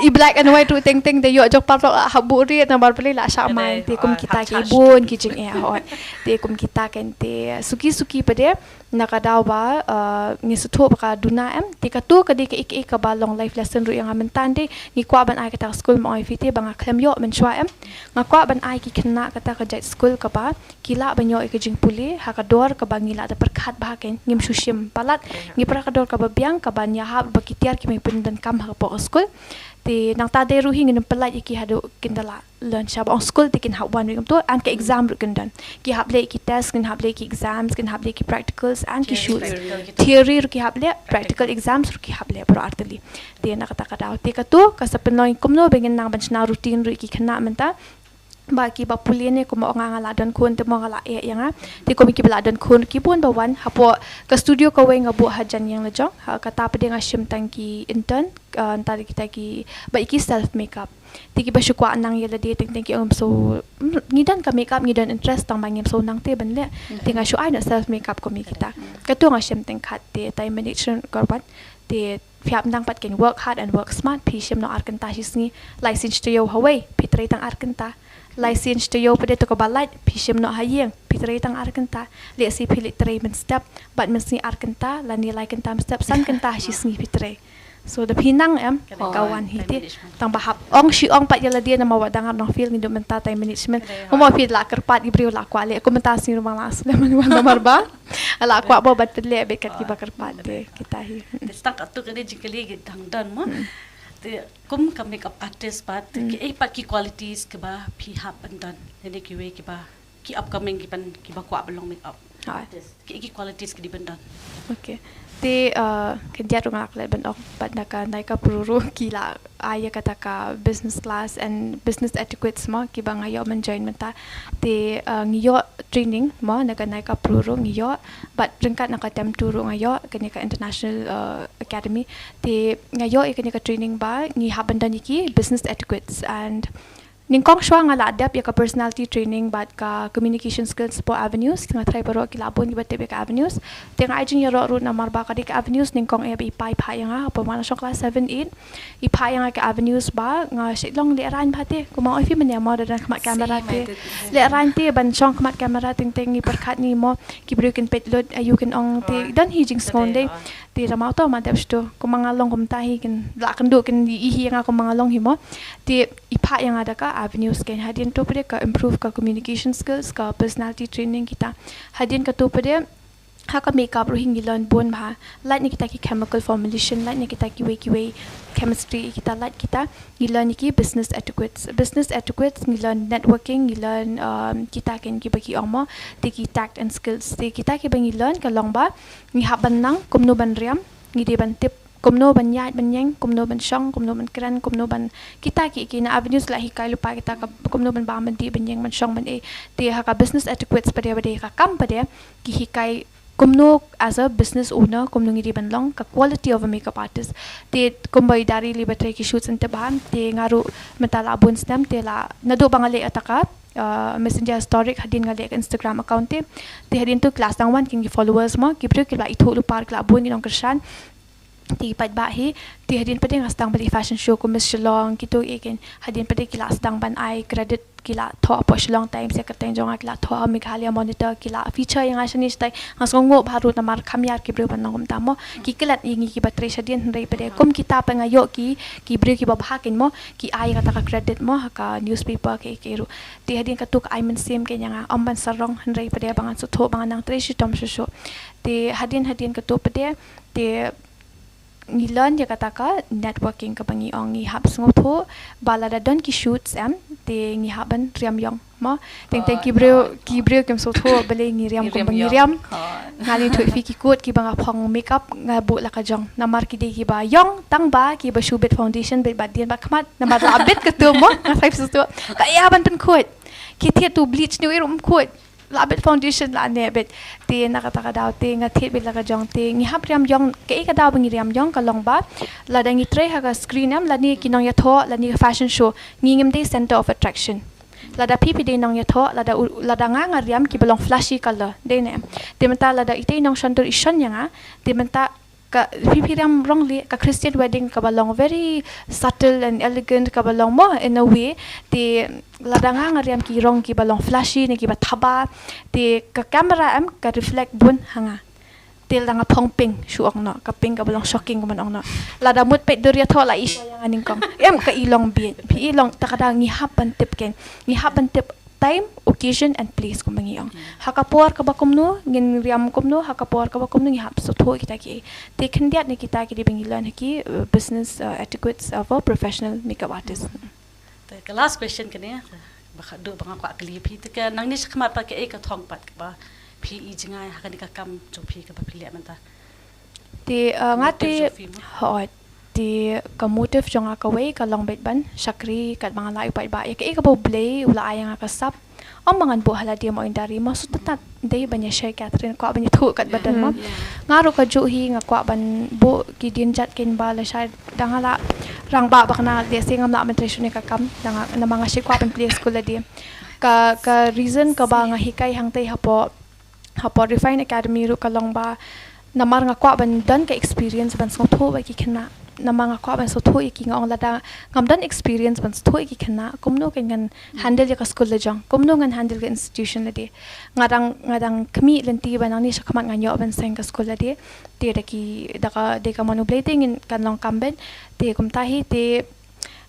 I black and white tu teng de yo jok parlok habu ri na bar peli la sa mai te kum kita ki bun ki jing e hot te kum kita ken te suki pade nakadaw ba ngi suto baka duna ti ka tu ka di ka ik ka ba long life lesson ru yang amen tande ni kwa ban ai ka school mo ai fite banga klem yo men shwa nga kwa ban ai ki kena kata ka jai school ka ba kila ban yo ik jing puli ha ka dor ka bangila da perkhat ba ken ngim shushim palat ngi pra ka dor ka ba biang ka ban ya ha ba ki tiar ki mai pendan kam ha po school ti nang ta de ru hing ngin pelat iki hadu kindala learn shab on school tikin ha one week to an ka exam ru kendan ki hab le ki test kin hab le ki exams kin hab le ki practicals and ki shoots theory ru ki hab le practical exams ru ki hab le pro artili ti na kata kada ti ka tu ka sa penoy kumno bengin nang ban chna routine ru ki khana menta bagi ba pulian ko mo nga ladan kun te mo ngala yang ti ko mi ki ladan kun ki pun bawan hapo ke studio ko we ngabu hajan yang lejong kata pa dengan Riewshemphang ki intern antara kita ki ba iki self makeup ti ki ba syukwa nang yela di ting ki so ngidan ka makeup ngidan interest tang bangim so nang te ban le ti nga syu ai na self makeup ko mi kita ka tu nga Riewshemphang khat te time management korban te phiap nang pat ken work hard and work smart pi shem no arkanta hisngi license to yo hawai pitrai tang arkanta license to yo pada to ko balai pi shem no hayeng pitrai tang arkanta le si pilit trai men step but men si arkanta la ni like kanta step san kanta hisngi pitrai so the pinang kawan hiti tang bahap ong si ong pat yala dia na mawadang no feel ngi do menta time management mo pi la kerpat ibrio la kwale komentasi rumah las le man nomor ba ala kwa bo bat le be kat ki bakar pat de kita hi Stang atu kene jikali ge dang dan mo. Te kum ka makeup artist pat ki pat ki qualities ke ba phi hap dan. Nene ki we ki ba ki upcoming ki pan ki ba kwa belong makeup artist. Ki qualities ki di bandan. okay te kerja rumah aklet ben ok pat naka naika pururu kila aya kata ka business class and business etiquette semua ki bang ayo men join menta te ngiyo training mo naka naika pururu ngiyo but ringkat naka tem turu ngayo kene ka international academy te ngayo kene ka training ba ngi habandan iki business etiquettes and Ningkong shwa nga ladap ya ka personality training bat ka communication skills po avenues nga try paro kilabon gibat tebe ka avenues tenga ajin ya ro na marba ka dik avenues ningkong e ipai pa nga pa mana shwa class 7 8 ipai nga ka avenues ba nga Shillong le ran phate kuma oi fi menya mo dan khamat kamera te le ran te ban chong khamat kamera ting ting ni perkhat ni mo ki broken pet load ayu kan ong te dan hijing skonde te ramau to ma dap sto kuma ngalong kum tahi kan la kan do kan ihi nga kuma ngalong himo te ipai nga ada ka avenues kan hadian to pade ka improve ka communication skills ka personality training kita hadian ka to pade ha ka makeup ro hingi learn bon ba light ni kita ki chemical formulation light ni kita ki way chemistry kita light kita ni learn ki business etiquettes ni learn networking ni learn kita kan ki bagi omo ti ki tact and skills ti kita ki bangi learn ka long ba ni ha ban nang kumno ban riam ni de ban tip kumno ban yat ban yang kumno ban shong kumno ban kran kumno ban kita ki na avenues la hikai lupa kita ka kumno ban ba man di ban yang ban shong ban e te ha ka business etiquettes pade ka kam pade ki hikai kumno as a business owner kumno ngi ban long ka quality of a makeup artist te kumbai dari libatray ki shoots ante ban te ngaru metala bun stem te la nado bangale ataka messenger historic hadin ngale Instagram account te hadin tu class tang one king followers mo ki bro ki la ithu lu par kla bun ngi nong kershan ti pat ba hi ti hadin pade ngastang bali fashion show ko Miss Shillong kitu ikin hadin pade kila stang ban ai credit kila tho po Shillong times ya kateng jonga kila tho Meghalaya monitor kila feature yang asani stai ngasongo baru namar kamyar ki bro ban ngom tamo ki kelat ingi ki batre shadin rei pade kum kita pa ngayo ki bro ki babahakin mo ki ai kata ka credit mo ka newspaper ke ru ti hadin katuk ai men sim ke nyanga amban sarong rei pade bangan su tho bangan nang tre shi tom shu ti hadin katu pade ti ngilan ya kata ka networking ka bangi ong ngi hab sngo balada don ki shoots te ngi haban riam yong mo teng ki bro kem so tho bale ngi riam ko bangi riam ngali to fi ki kot ki banga phang makeup nga bu la ka jong namar ki de ki ba yong tang ba ki ba shubet foundation bet ba dien ba khamat namar la bet ka to mo nga sai so ka ya ban pen kot ki the to bleach ni rum kot labet foundation la ne bet te nakataka daw te nga the bet la ka jong te ngi hap riam jong ke ka daw bangi riam jong ka long ba la dangi tre ha ka screen am la ni kinong ya tho la ni fashion show ngi ngim de center of attraction la da pipi de nong ya tho la da nga riam ki belong flashy color de ne te menta la da ite nong shantor ishon yang te menta ka pipi riam wrong li ka Christian wedding ka belong very subtle and elegant ka belong mo in a way te ladanga ngariam ki rong ki balong flashy ni ki bathaba te ka camera am ka reflect bun hanga tel danga pongping shu ong no ka ping ka balong shocking ko man ong no lada mut pe doria thola is yang aning kong em ka ilong bi ilong takada ngi hapan tip ken ngi hapan tip time occasion and place ko mangiong hakapor ka bakomno ngin riam komno hakapor ka bakomno ngi hap so tho kita ki te khandiat ni kita ki bingilan ki business etiquettes of a professional makeup artist. The last question kene baka do banga kwa kli phi te ka nang ni khmat pa ke e ka thong pat ka ba phi I jingai ha ka ni ka kam chu phi ka ba phi le man ta te ngate hot di ka motif jong ka way ka long bet ban syakri kat mga lai pai ba ya ke ka boble ula ayang ka sap om mangan bu hala dia mo indari mo so tatat dei banya shay Catherine kwa banya thu kat badan mo ngaro ka ju hi nga kwa ban bu ki din jat ken ba la shay dangala rang ba bakna de singam la administration ka kam dang na mga shay kwa ban play school di ka reason ka ba nga hikay hangtay hapo refine academy ru ka long ba namar nga kwa ban dan ka experience ban so tho ba ki khna nama nga kwa ban so tho ki nga ong lada ngam dan experience ban so tho ki khna kumno kan ngan handle ya ka school la jang kumno ngan handle ka institution la de ngadang kami lenti ban ni sa kamat nga nyo ban sang ka school la de da ka manipulating in kan long kamben te kumtahi te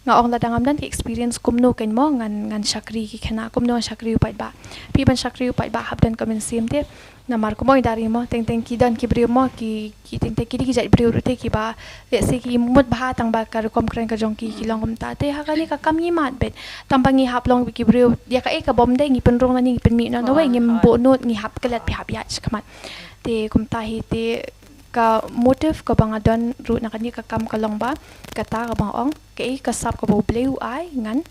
nga ong lada ngam dan ki experience kumno kan mo ngan syakri ki khna kumno syakri upai ba pi ban syakri upai ba hab dan kamen sim te namar ko mo dari mo teng ki dan ki brio mo ki teng ki di jat brio rute ki ba le se ki mut ba tang ba kar kom kren ka jong ki long kom ta te ha kani ka kam ni mat bet tambang ngi hap long ki brio ya ka e ka bom de ngi penrong na ni pen mi no no we ngi bo not ngi hap kelat pi hap ya kamat te kum ta hi te ka motif ka bang adon ru na kani ka kam ka long ba kata ka bang ong ke ka sap ka bo bleu ai ngan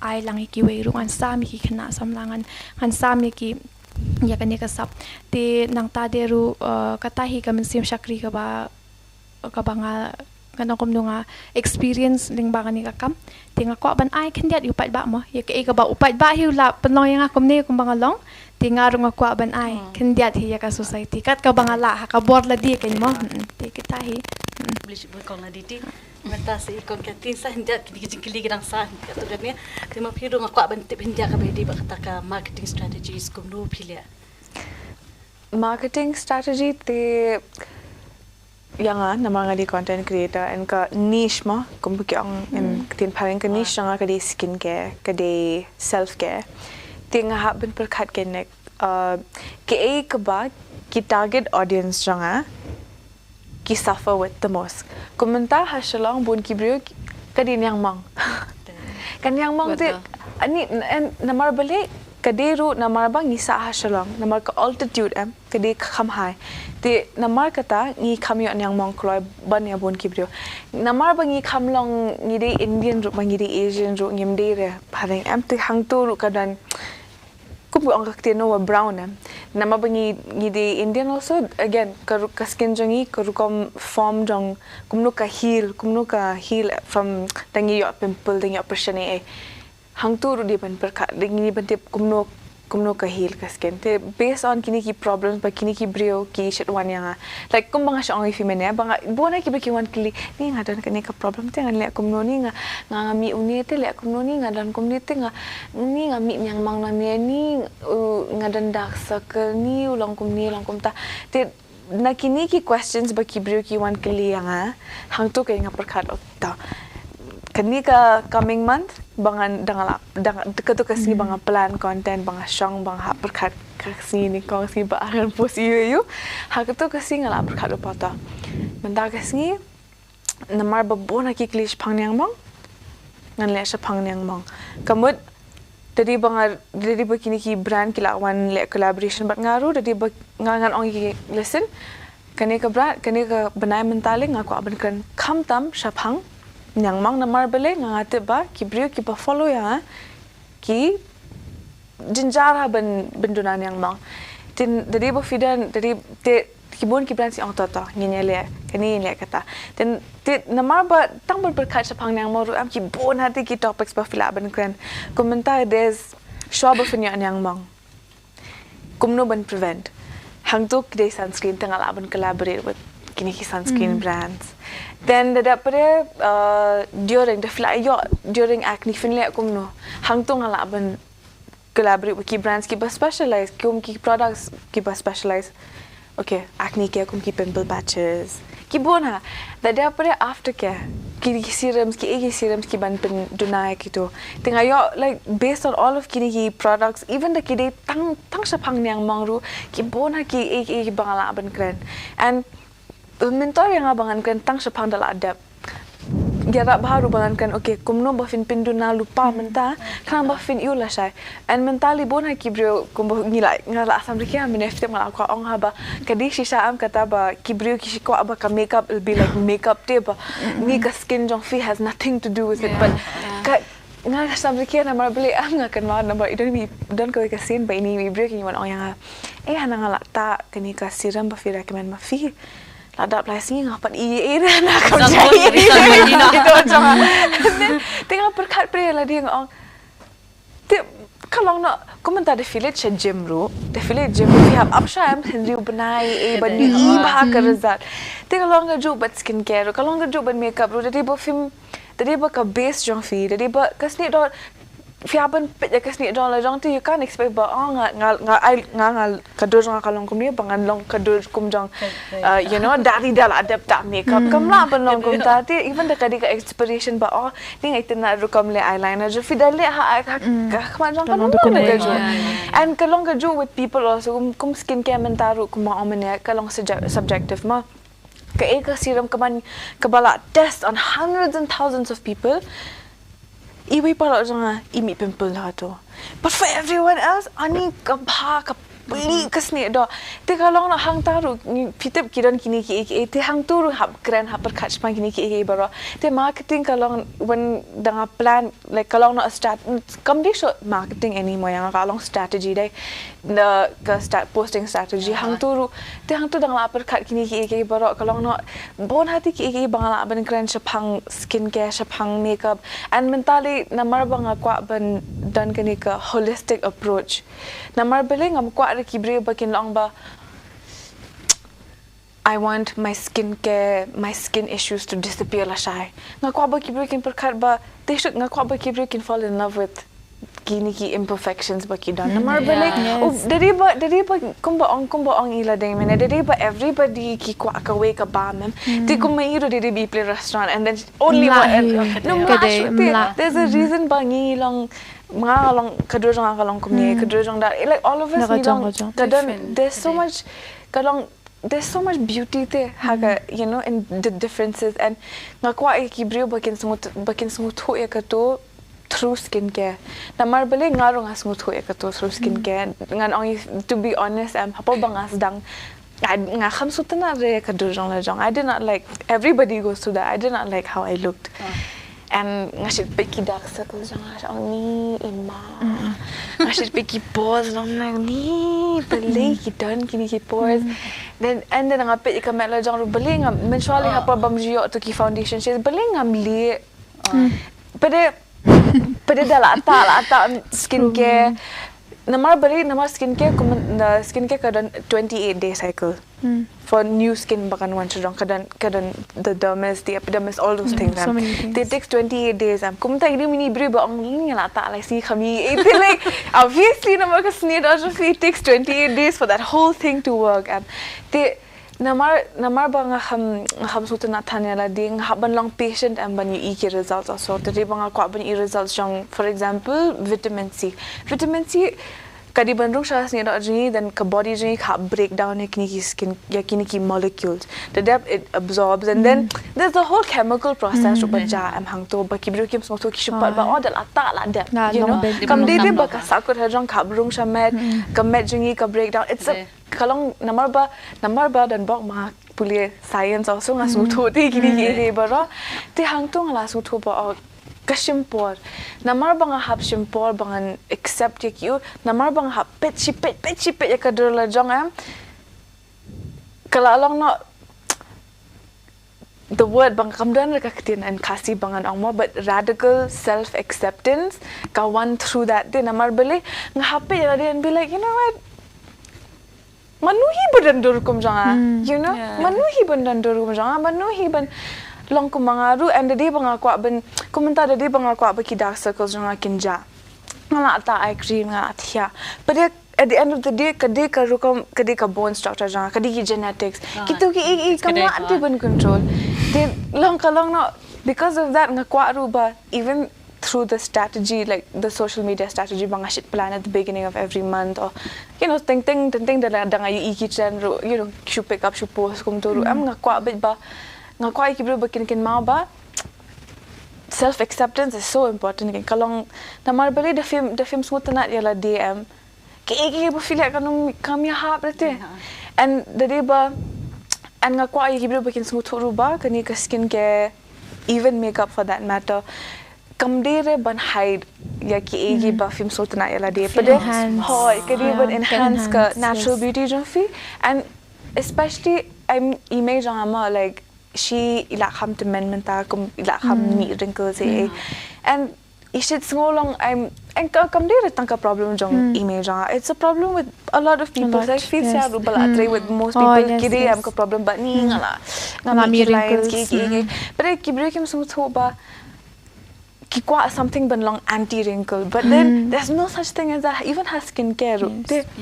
ai lang ki we ru ngan sami ki khna samlangan ngan sami ki ya kan ka sap te nang ta deru katahi ka sim syakri ka ba nga kom nga experience ling ba ni ka kam te nga kwa ban ai kan diat upat ba mo ya ka ba upat ba hi la penong yang akom ne kum bang long te nga ru nga kwa ban ai kan diat hi ya ka society kat ka bang la ka bor la di kan mo te kitahi boleh sebut kau na diti mata si ikon ka tin sa hindia kili gedang sa kata gani kema piru ngakwa ban tip hindia ka bedi ba kata ka marketing strategies kum no pilia marketing strategy te yang nama di content creator and ka niche mo kum bukyang en tin paring ka niche nga ka di skin care ka di self care te nga hab ben perkhat kenek ke e ka ba ki target audience nga ki suffer with the most. Komentar ha Shillong bun ki brio kadin yang mang. Kan yang mang te ani namar balik kaderu namar bang ngisa ha Shillong namar ka altitude kade kham hai. Te namar kata ngi kham yo yang mang kloi ban ya bun ki brio. Namar bang ngi kham long ngi de Indian ru bang ngi de Asian ru ngim de re pareng te hang tu ru kadan kupu ang kaktiano wa brown nama bangi ngide Indian also again karu kaskin jongi karu kom form jong kumno ka heal from tangi yo pimple tangi yo pressure hang tu ru di ban perka dingi ban tip kumno ka heal kaskin te based on kini ki problems ba kini ki brio ki shit wan yang like kum banga shong ifi mene banga bona ki beki wan kili ni ngadan kani ka problem te ngan le kumno ni nga mi uni te le kumno ni ngadan kumni te nga ni nga mi yang mang na ni ngadan dark circle ni ulong kumni long kumta te na kini ki questions ba ki brio ki wan kili yang hang tu kay nga perkat ta kani ka coming month bangan dangala dekat kasi banga plan content banga shong banga perkat kasi ni kong si ba akan post you hak tu kasi ngala perkat pata menda kasi namar babona ki klish pangnyang mong ngan le sha pangnyang mong kamut dari begini ki brand ki lawan le collaboration bat ngaru dari ngangan ong ki listen kani ka brand kani ka benai mentale ngaku aban kan kam tam shapang yang mang namar bele ngate ba ki brio ki pa follow ya ki jinjara bendunan yang mang tin dari bo fidan dari te kibon ki brand si ong toto nginyele kani le kata tin te namar ba tang berkat sapang yang mau am ki bon hati ki topics ba fila ben kren komentar des shop of yang mang kumno ban prevent hang tuk de sunscreen tang ala ban collaborate with kini ki sunscreen brands then dapare during the fly during acne finle kumno hang tung ala ban collaborate with ki brands ki ba specialize ki products ki ba specialize okay acne care kum ki pimple patches ki bona dapare after care ki serums ki ban pen dunai kito tinga yo like based on all of ki products even the ki tang sapang nyang mangru ki bona ki bangala ban kren and mentor yang abangan kan tang sepang dala adap gerak baru bangan okay kumno bafin pindu na lupa menta kan bafin iu la sai and mentally bon ha kibrio kumbo ngila asam rikia minefte mal ko ong haba kadi shisha am kata ba kibrio kishiko aba ka makeup will be like makeup te ba ni ka skin jong fi has nothing to do with it but nga asam rikia na mar beli am nga kan ma number don't ko ka sin ba ini kibrio ki man ong yang hana ngala ta kani ka siram ba fi recommend ma fi ada plasing ngapan ira nak kau jadi itu macam tengah perkat pre lah dia ngong kalau nak komentar defilate gym ru defilate gym we have upsham henry benai bani bah kerazat kalau ngaju buat skincare kalau ngaju buat makeup ru jadi buat film jadi buat ke base jong fi jadi buat kesni dot fiaban pet ya kesni dollar jong tu you can't expect ba nga kadur jong kalong kum ni bangan long kadur kum jong you know dari dal adapt tak makeup kam la ban long kum ta ti even the kadi ka expiration ba ni ngai tena ru kam le eyeliner jo fidale ha kama jong kan no and kalong ka jo with people also kum skincare mentaru kum omene kalong subjective ma ka ek serum kaman kabala test on hundreds and thousands of people iwi pala janga imi pimple lah tu. But for everyone else, ani kabha kapli kasni do. Te kalong na hang taru pitep kiran kini ki te hang turu hab kran hab perkach pang kini ki baro. Te marketing kalong when danga plan like kalong na start kamdi show marketing anymore yang kalong strategy dai the start posting strategy hang turu te hang tu danga perkat kini ki baro kalong na bon hati ki bangala ban kran shapang skincare shapang makeup and mentally namar banga kwa ban dan kini ka holistic approach namar beling am kwa kibri bakin long ba I want my skincare my skin issues to disappear la shai nga kwa ba kibri kin perkat ba they should nga kwa ba kibri kin fall in love with kini ki imperfections ba ki dan namar beling dari ba kumba ong ila ding mena dari ba everybody ki kwa ka we ka ba mem ti kumairo dari bi play restaurant and then only one there's a reason ba ngi long mga long kadurang kalong kumni kadurang that like all of us kadang there's so much beauty there haga you know in the differences and ngakwa ikibrio bakin smooth ho ekato through skincare namar bele ngarong smooth ho ekato through skincare ngan only to be honest hapo bangas dang nga kham sutana re kadurang la jong I did not like everybody goes through that I did not like how I looked and ngashit peki dark circles jang ni ima ngashit peki pores long ni beli ki don kini ki pores then ngapit ikamet la jang beli ngam mensuali hapa bam jio to ki foundation shades beli ngam li pada dala ata skincare namar skincare skincare kadang 28 day cycle for new skin bakan one chong kadang the dermis the epidermis all those things so many things. They takes 28 days kumta ini mini bri ba ong ni la ta like si kami it like obviously namar ka sneed it takes 28 days for that whole thing to work and they namar ba nga ham sutan na thanya la ding haban long patient and ban you ki results also the ba nga kwa ban results jong for example vitamin C kadi bandung shas ni da jini dan ka body jini ka breakdown kini ki skin ya kini ki molecules the depth it absorbs and then there's the whole chemical process ru baja am hang to ba kibru kim so to ki shupat ba odal ata la depth you know kam de ba ka sakut hajong ka brung shamet ka met jini ka breakdown it's a kalong namar ba dan bok ma puli science also ngasu to ti kini ki ba ti hang to ngala su to ba kashimpor namar bang hap shimpor bang accept you namar bang hap pet ya kadur la jong am kala long no the word bang kamdan ka kitin and kasi bang ang mo but radical self acceptance ka one through that din namar bele nga happy ya and be like you know what manuhi badandur kum janga you know manuhi badandur kum janga manuhi ban long kumangaru and the day banga kwa ben komentar the day banga kwa ba ki dark circles janga kinja ngala ata eye cream nga athia but at the end of the day kade ka bone structure janga kade ki genetics kitu ki kamla ati ban control they long no because of that nga kwa ru ba even through the strategy like the social media strategy banga shit plan at the beginning of every month or you know ting da danga you kitchen you know you pick up you post kum to am nga kwa bit ba nga kwa ikibro bakin kin mau ba self acceptance is so important kan kalong namar bali the film smooth tanat yala DM ke feel like kami hap rete and the day ba and nga kwa gibro bakin smooth ruba kani ka skin care even makeup for that matter kamdere ban hide ya ki ba film smooth tanat yala de but hoy kadi ban enhance ka natural beauty jonfi and especially I'm image ama like she ila kham to men menta kum ila kham ni wrinkles and it should so long I'm and come there tangka problem jong image it's a problem with a lot of people like feel sad balatre with most people kidi am ka problem but ni ngala mi wrinkles but ki break him so ba ki kwa something ban long anti wrinkle but then there's no such thing as that even has skincare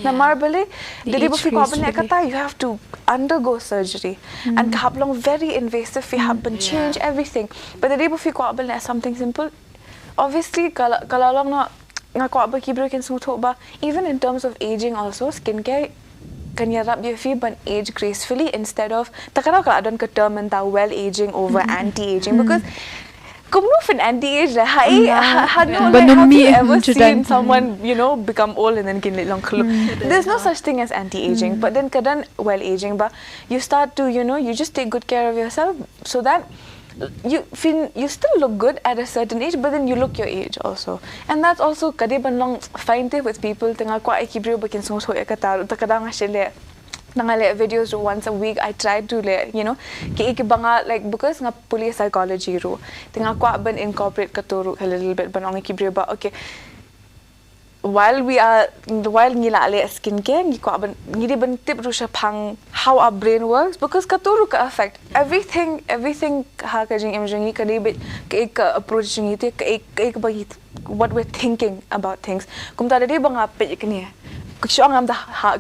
na marbale dili bo fi ko ban kata you have to undergo surgery and kap long very invasive fi happen change everything but dili bo fi ko ban something simple obviously kala long na nga ko ba ki break in so ba even in terms of aging also skincare can you rub your feet but age gracefully instead of takara kala don ka term enta well aging over anti aging because Kumno fin anti-age had no like have you ever seen someone become old and then get long there's no such thing as anti-aging but then kadan well aging but you start to you just take good care of yourself so that you still look good at a certain age but then you look your age also and that's also kadiban long find it with people tinga kwa ikibrio bakin so ekataru takadang shele nangale videos once a week I try to ki ikibanga like because nga police psychology ro tinga kwa ban incorporate katuru a little bit banong ikibrio ba okay while ngila ale skincare ngi kwa ban ngidi ban tip Riewshemphang how our brain works because katuru ka affect everything ha ka jing imjing ka di bit ka approach ngi te ka ba what we're thinking about things kumta de banga pe kini Sure, I'm the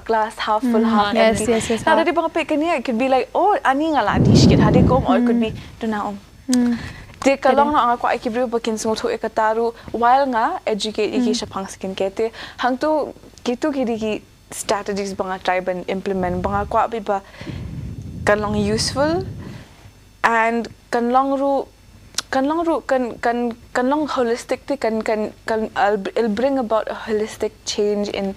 glass half full, half empty. Yes. Now that it could be like, oh, ani nga la dish kit hade kom, or it could be do na Te kalong na nga ko ay kibrio bakin sung to ekataru while nga educate Riewshemphang skin kete hang to kitu kidi strategies banga try ban implement banga ko abi ba kanlong useful and kanlong holistic te kan it'll bring about a holistic change in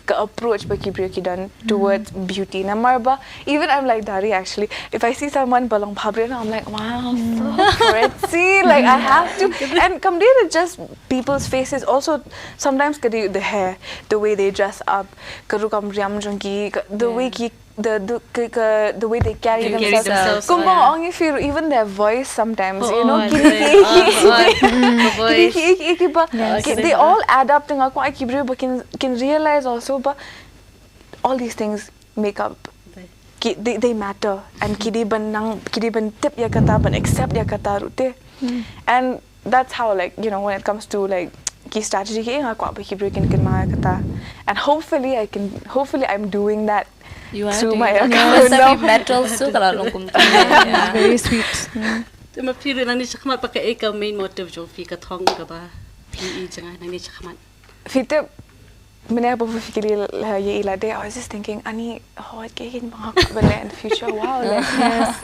approach by ki done towards beauty na marba even I'm like Dari actually if I see someone balong pabri I'm like wow so pretty like I have to and come there just people's faces also sometimes the hair the way they dress up karu kam riam jongki the way ki the way they carry themselves. Kumba ongi feel even their voice sometimes, they all add up. Thing ako I can realize also, but all these things make up. They matter and kidi ban tip ya kata ban accept ya kata rute, and that's how like when it comes to like key strategy ki ako kibrio kin kata, and hopefully I'm doing that. You are through doing my account. Metal so kalau longkum very sweet. Tema pili nani chakmat pakai eka main motive jo fi ka thong ka ba PE jangan nani chakmat. Fite mene apa fikir ye ilade I was just thinking ani hot kayak mga kabel in the future wow like yes.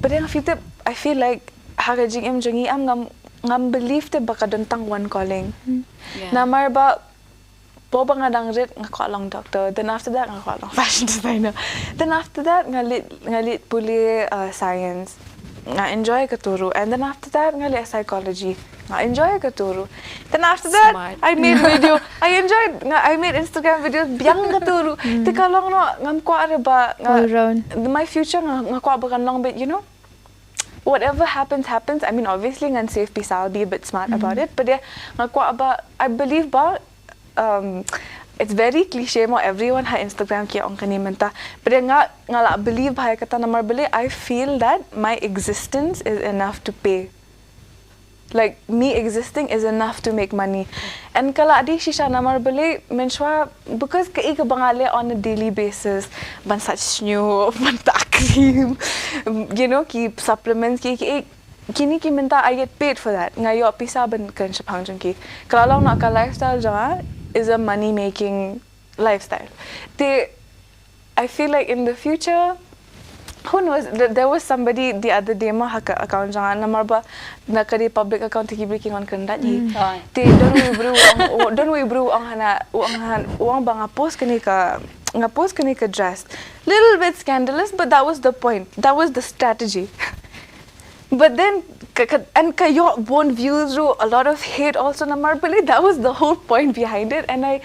But then fite I feel like hagajing em jangi am ngam believe te baka dentang one calling. Namar ba Boba nga dang rit nga ko long doctor then after that nga ko long fashion designer then after that nga lit puli science nga enjoy katuru and then after that nga lit psychology nga enjoy katuru then after that I made video I made Instagram videos biyang katuru tika long no ngam ko are ba my future nga ko ba kan long bit whatever happens I mean obviously ngan safe peace I'll be a bit smart about it but nga ko ba I believe ba it's very cliche mo everyone ha Instagram ki ong kanimenta but nga la believe bhai kata na marbele I feel that my existence is enough to pay like me existing is enough to make money and kala adi shisha na marbele menshwa because ka bangale on a daily basis ban such new ban cream ki supplements ki kini ki minta I get paid for that ngayo pisa ban kan Riewshemphang jong ki kala na ka lifestyle jang is a money making lifestyle I feel like in the future who knows? There was somebody the other day ma haka account jangan namar ba na kari public account ki breaking on kanda ji. Te don't we bro ang hana uang banga post kani ka dress. Little bit scandalous, but that was the point. That was the strategy. But then and your own views ro a lot of hate also namar bali. That was the whole point behind it, and I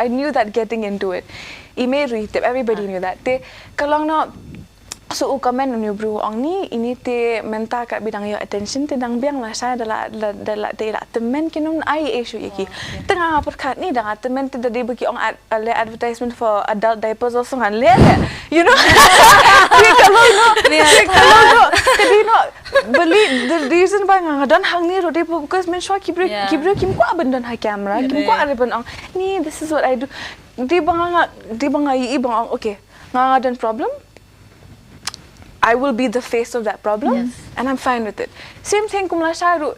knew that getting into it. Everybody knew that. Te kalong na so comment on your bro ang ni ini te menta kat bidang your attention te dang biang lah saya dala temen kinum ai issue iki tengah ngapur kat ni dang temen te dadi bagi ong advertisement for adult diapers also ngan le you know kalau no kadi no beli the reason why ngadon hang ni rode because men shwa kibro kim ko abendan ha camera kim ko aben ong ni this is what I do di bang i bang okay ngadon problem I will be the face of that problem, and I'm fine with it. Same thing kumla sharu.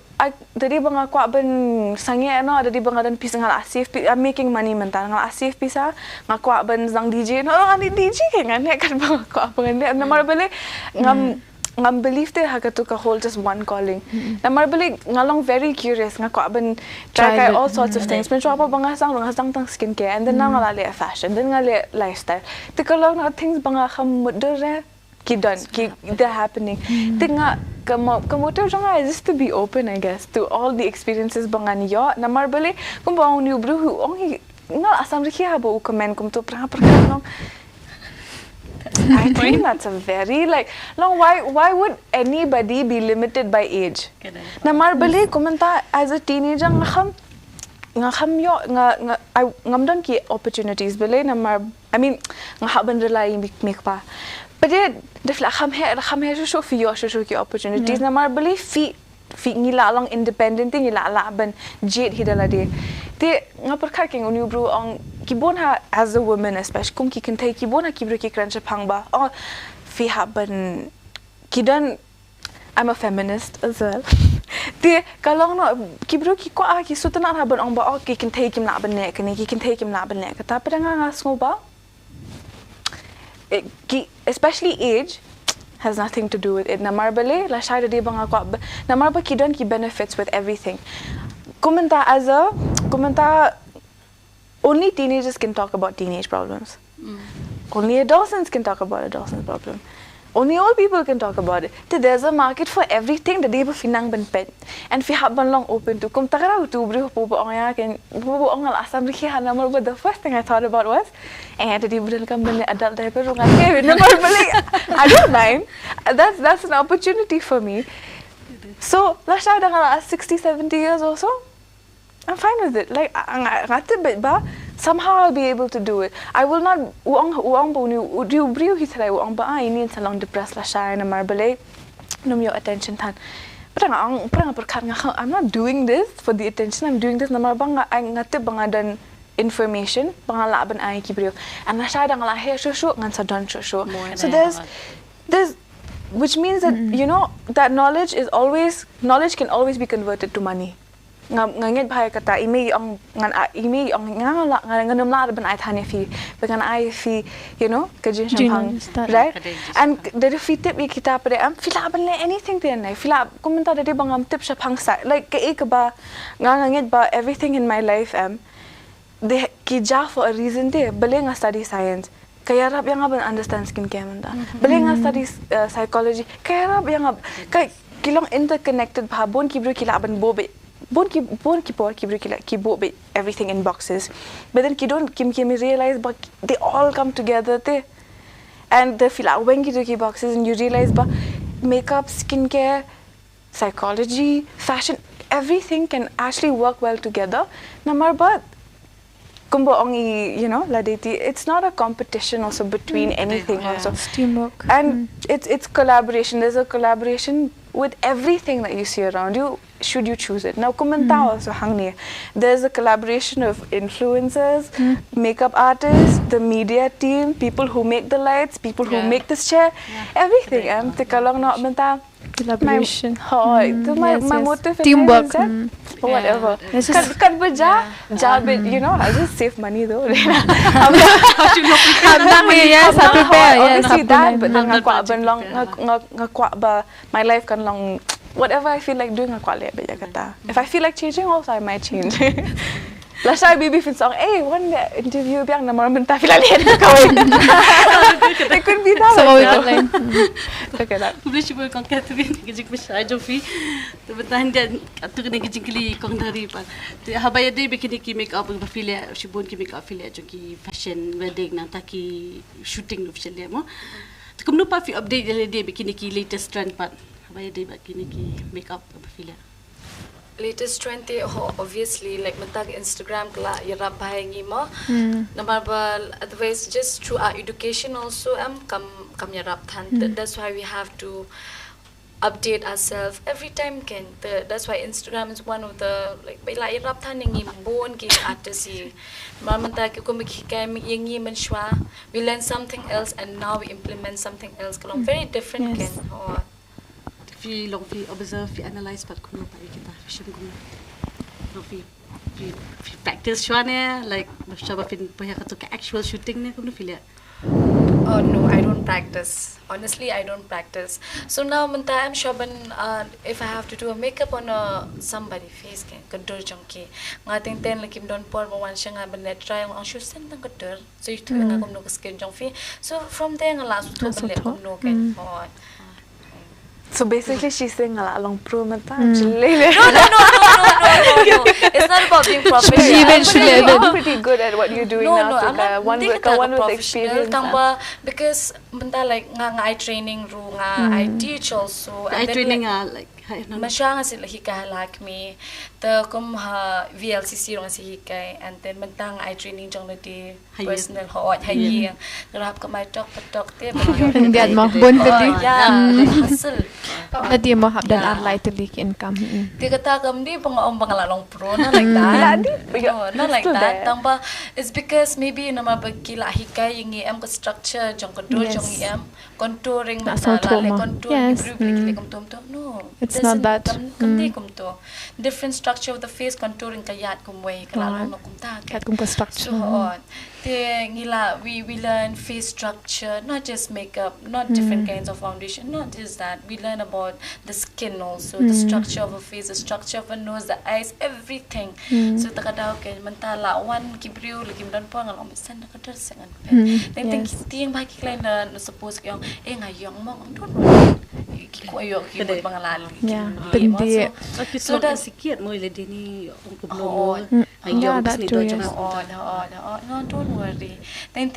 Dari bang aku aben sange no, dari bang adan pisang ngala asif. I'm making money mental ngala asif pisa. Ngaku aben sang DJ. No, ani DJ kan? Nek kan bang aku aben nek. Namar beli ngam believe te hagatu ka hold just one calling. Namar beli ngalong very curious. Ngaku aben try all sorts of things. Men apa bang asang tang skincare, and then ngala le fashion, then ngala lifestyle. Te kalau na things bang akam mudere. They're happening. Tinga kamotor janga is just to be open, I guess, to all the experiences bangan yo. Namar bale kung ba new bro who only na asam rikhi habo comment kum to pra long. I think that's a very long. Why would anybody be limited by age? Namar bale kumanta as a teenager ngam yo ngam don ki opportunities bale namar I mean ngahaban rely make pa. But the kham hai show fi yo show ki opportunities namar bali fi ngila long independent ngila la ban jet hidala de te ngapar kha king unu bro ang kibon ha as a woman especially kum ki kan thai kibon ha kibro ki kran phang ba or fi ha ban kidan I'm a feminist as well. Te kalong no kibro ki ko ki sutana ha ban ang ba ki kan thai kim la ban ne kan ki kan thai kim la ban ne ka ta pa nga ngo ba especially age has nothing to do with it. Namar bale la shayda di bang ako namar ba kidon ki benefits with everything. Kumenta only teenagers can talk about teenage problems. Only adolescents can talk about adolescent problem. Only old people can talk about it. There's a market for everything. The day finang ban pet and fi haban long open to kum takara tu bro po ong ya ken po ong al asam rikhi namar but the first thing I thought about was the day budal kam ban adult diaper rungan ke namar balik I don't mind. That's an opportunity for me. So last time I 60-70 years or so I'm fine with it. Like somehow I'll be able to do it. I will not uang bo ni briu hi thalai uang ba ai ni salong depressed la shine na marbale num your attention tan. But I'm not doing this for the attention. I'm doing this na marbang ai ngate bangadan information bangala ban ai ki briu. And la shine ngala he shu ngan sa don shu. So there's which means that you know that knowledge can always be converted to money. Ngangit bahaya kata imi ang nganum la ban ai thane fi began ai fi you know kajin shampang right and the fi tip kita pare am fila ban le anything then nai fila komenta de bangam tip shampang sa like ke ek ba ngangit ba everything in my life they ki ja for a reason de bale nga study science kaya rap yang ban understand skincare manda bale nga study psychology kaya rap yang kay kilong interconnected bha bon ki bro kila ban bobe Bon ki bo everything in boxes, but then kim realize but they all come together and they feel like when ki boxes and you realize but makeup, skincare, psychology, fashion, everything can actually work well together. Namar but kumbo ongi you know ladeti it's not a competition also between anything also teamwork and it's collaboration. There's a collaboration with everything that you see around you should you choose it. Now kumenta also hangni there's a collaboration of influencers, makeup artists, the media team, people who make the lights, people who make this chair, everything te kalong na menta collaboration my motive teamwork or whatever. It's just- Kan berja, bit, you know, I just save money though. Habang yes, I prepare. Yes, Obviously that, but then Habang ngakwa budget ben long prepare. ngakwa ba my life kan long. Whatever I feel like doing, ngakwa le ba kata. If I feel like changing, also I might change. Last time baby fin song, one interview biang nama orang mentah fila lihat kawin. It could be that. So we like got like Look at that. Boleh cuba kong Catherine kejik besar Jofi. Tebetan dia tu kena kejik keli kong dari pan. Habaya dia bikin ki make up berfilia, shibun ki make up filia joki fashion wedding nang taki shooting lu filia mo. Kum lupa fi update dia bikin ki latest trend pan. Habaya dia bikin ki make up berfilia. Latest trend obviously like mentag Instagram kala yarap bahangi mo. Number otherwise just through our education also kam yarap than. That's why we have to update ourselves every time can. That's why Instagram is one of the like baila yarap than ngi bon ki artist. Mentag ko mikikay yengi menshwa. We learn something else and now we implement something else. Kalong very different Yes. can. Fi long fi observe fi analyze pat kuno pa kita fashion kuno. Long fi practice shwane like shaba fin pohya kato ka actual shooting ne kuno filia. Oh no, I don't practice. Honestly, I don't practice. So now, I'm shaban. If I have to do a makeup on somebody face, can contour junkie. Ngating ten like him don't pour one shang I net try ang shoe send ang contour. So you two nga kum no skin junkie. So from there nga last to the kum no can. So basically, she's saying a long pro mata. No. It's not about being professional. You're pretty good at what you're doing No, now. I'm not. One with experience. Because like I training ru I teach also. I training like Masya nga sila hikahalak mi. Ta kum VLCC ro nga si hikay. And then mentang I training jong na di personal hoot hayi. Narap ka may talk. hindi at mo bun tadi. Yeah, hustle. Tadi mo habdan arlay tadi income. Di kata kam di pangalalong pro na like that. No, not like that. Tamba it's because maybe nama bagkila hikay yung em ka structure jong contour jong em contouring mata like contour ni kum no. It's not that. Different structure of the face contouring kayat kumway kalalo no kumta. Kat kum ka structure. So we learn face structure, not just makeup, not different kinds of foundation, not just that. We learn about the skin also, the structure of a face, the structure of a nose, the eyes, everything. So takadaw kay mantala one kibriu lagi mdan po ngal omisan nakadar sangan. Then ting baki klay na suppose kyong ngayong mo don't kikoyo kibot mga lalo. Yeah, pendi. So that's sikit mo ile dini ung kublo mo. Yeah, that too. Yes. No, don't worry. Then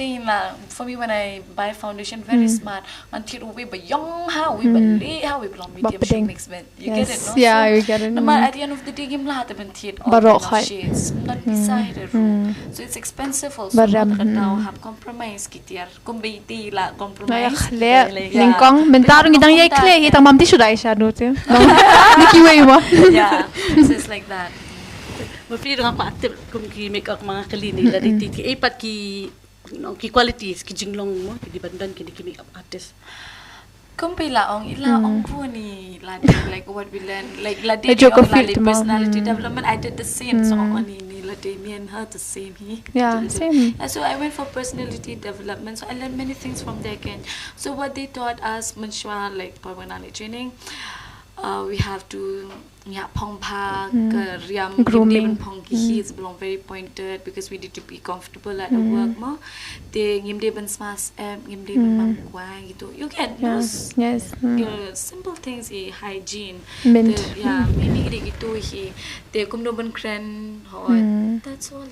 for me when I buy foundation, very smart. Until we be young, how we believe, how we belong medium shade mix, you get it, no? Yeah, we get it. No, at the end of the day, game lahat of it all Barok shades, not beside the room. So it's expensive also. Now have compromise, kitiar. Kumbiti la compromise. Lingkong, mentarong idang yay kle, itang mam di sudah isya dulu. Nikiway mo. Yeah, so it's like that. Mapili nga pa active kung ki make up mga kalini la di ti pat ki ki qualities ki jinglong mo ki bandan ki make up artist. Ilaong po ni like what we learn like ladi personality development. I did the same so ni ladi me and her the same Same. So I went for personality development, so I learned many things from there. So what they taught us menshwa like personality training, we have to pong pa riam grooming pong he's belong very pointed because we need to be comfortable at the work mo de ngimde ban smas ngimde ban kwa gitu you get those simple things hygiene mini gitu de kumno ban kren that's all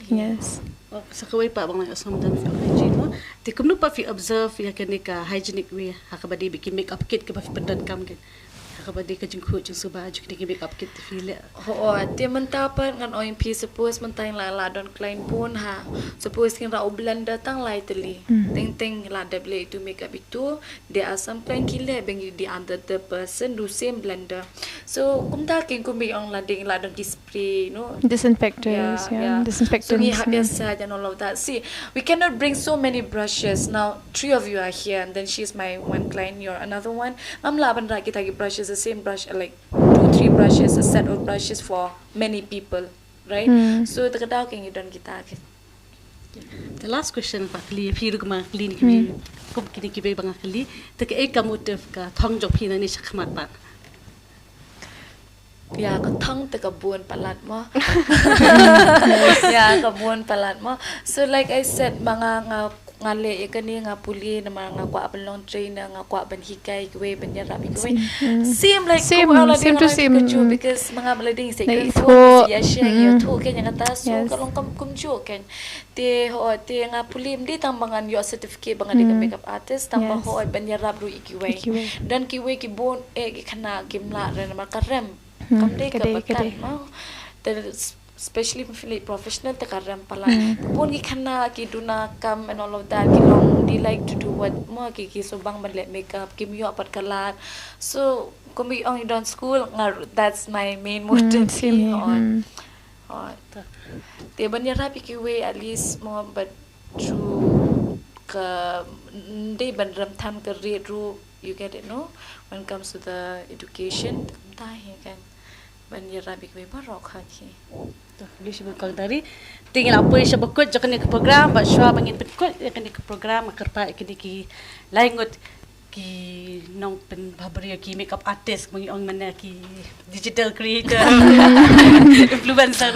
sa kaway pa bang asam dan hygiene mo de kumno pa fi observe ya kanika hygienic way hakabadi bikin make up kit ka pa fi pandan kam kan kabadi ka jingko jing suba juk ni make up kit feel te mentapan ngan OMP suppose mentang la don client pun suppose kin ra blender tang lightly ting la double itu make up itu there are some client kile bang di under the person do same blender so kumta kin kumbi ang la ding la don spray disinfectors disinfectants so we have biasa and all of that. See, we cannot bring so many brushes now. 3 of you are here and then she's my one client, you're another one. Mam laban ra kita brushes the same brush like 2 2-3 brushes, a set of brushes for many people, right? So terkadang keng idon kita. The last question Pak Kli, Phi Rukma Kli ni kami, kum kini kibai bang Kli, terke eka motif ka thong jok Phi ni sakmat Pak. Ya, ka thong te ka buon palat mo. Ya, ka buon palat mo. So like I said, mga ngale ikani nga puli na mga kwa long trainer nga kwa ban hikay kwe ban yarabi kwe. Same like same to same because mga malading say ito ya share yo to kenya nga taso kalong kum jo ken te nga puli mdi tang bangan yo certificate bangan di makeup artist tang ba ho ban yarab ru ikiwe dan kiwe ki bon ki kana kimla ren ma karem kamde ka batan mo especially professional te karam pala pun ki khana ki duna kam and all of that ki long they like to do what mo ki so bang man let makeup ki myo apat kalat so kumi ong don school that's my main motive on te ban yara pi ki way at least mo but through ka de ban ram tham ka re ru you get it no when it comes to the education ta he kan ban yara pi ki barok ha ki Boleh sebut kau dari tinggal apa yang sebut jok ni ke program, buat syua bangin petkut ni ke program kerpa ikni ki laingut ki nong pen babria ki makeup artist mengi ong mana ki digital creator influencer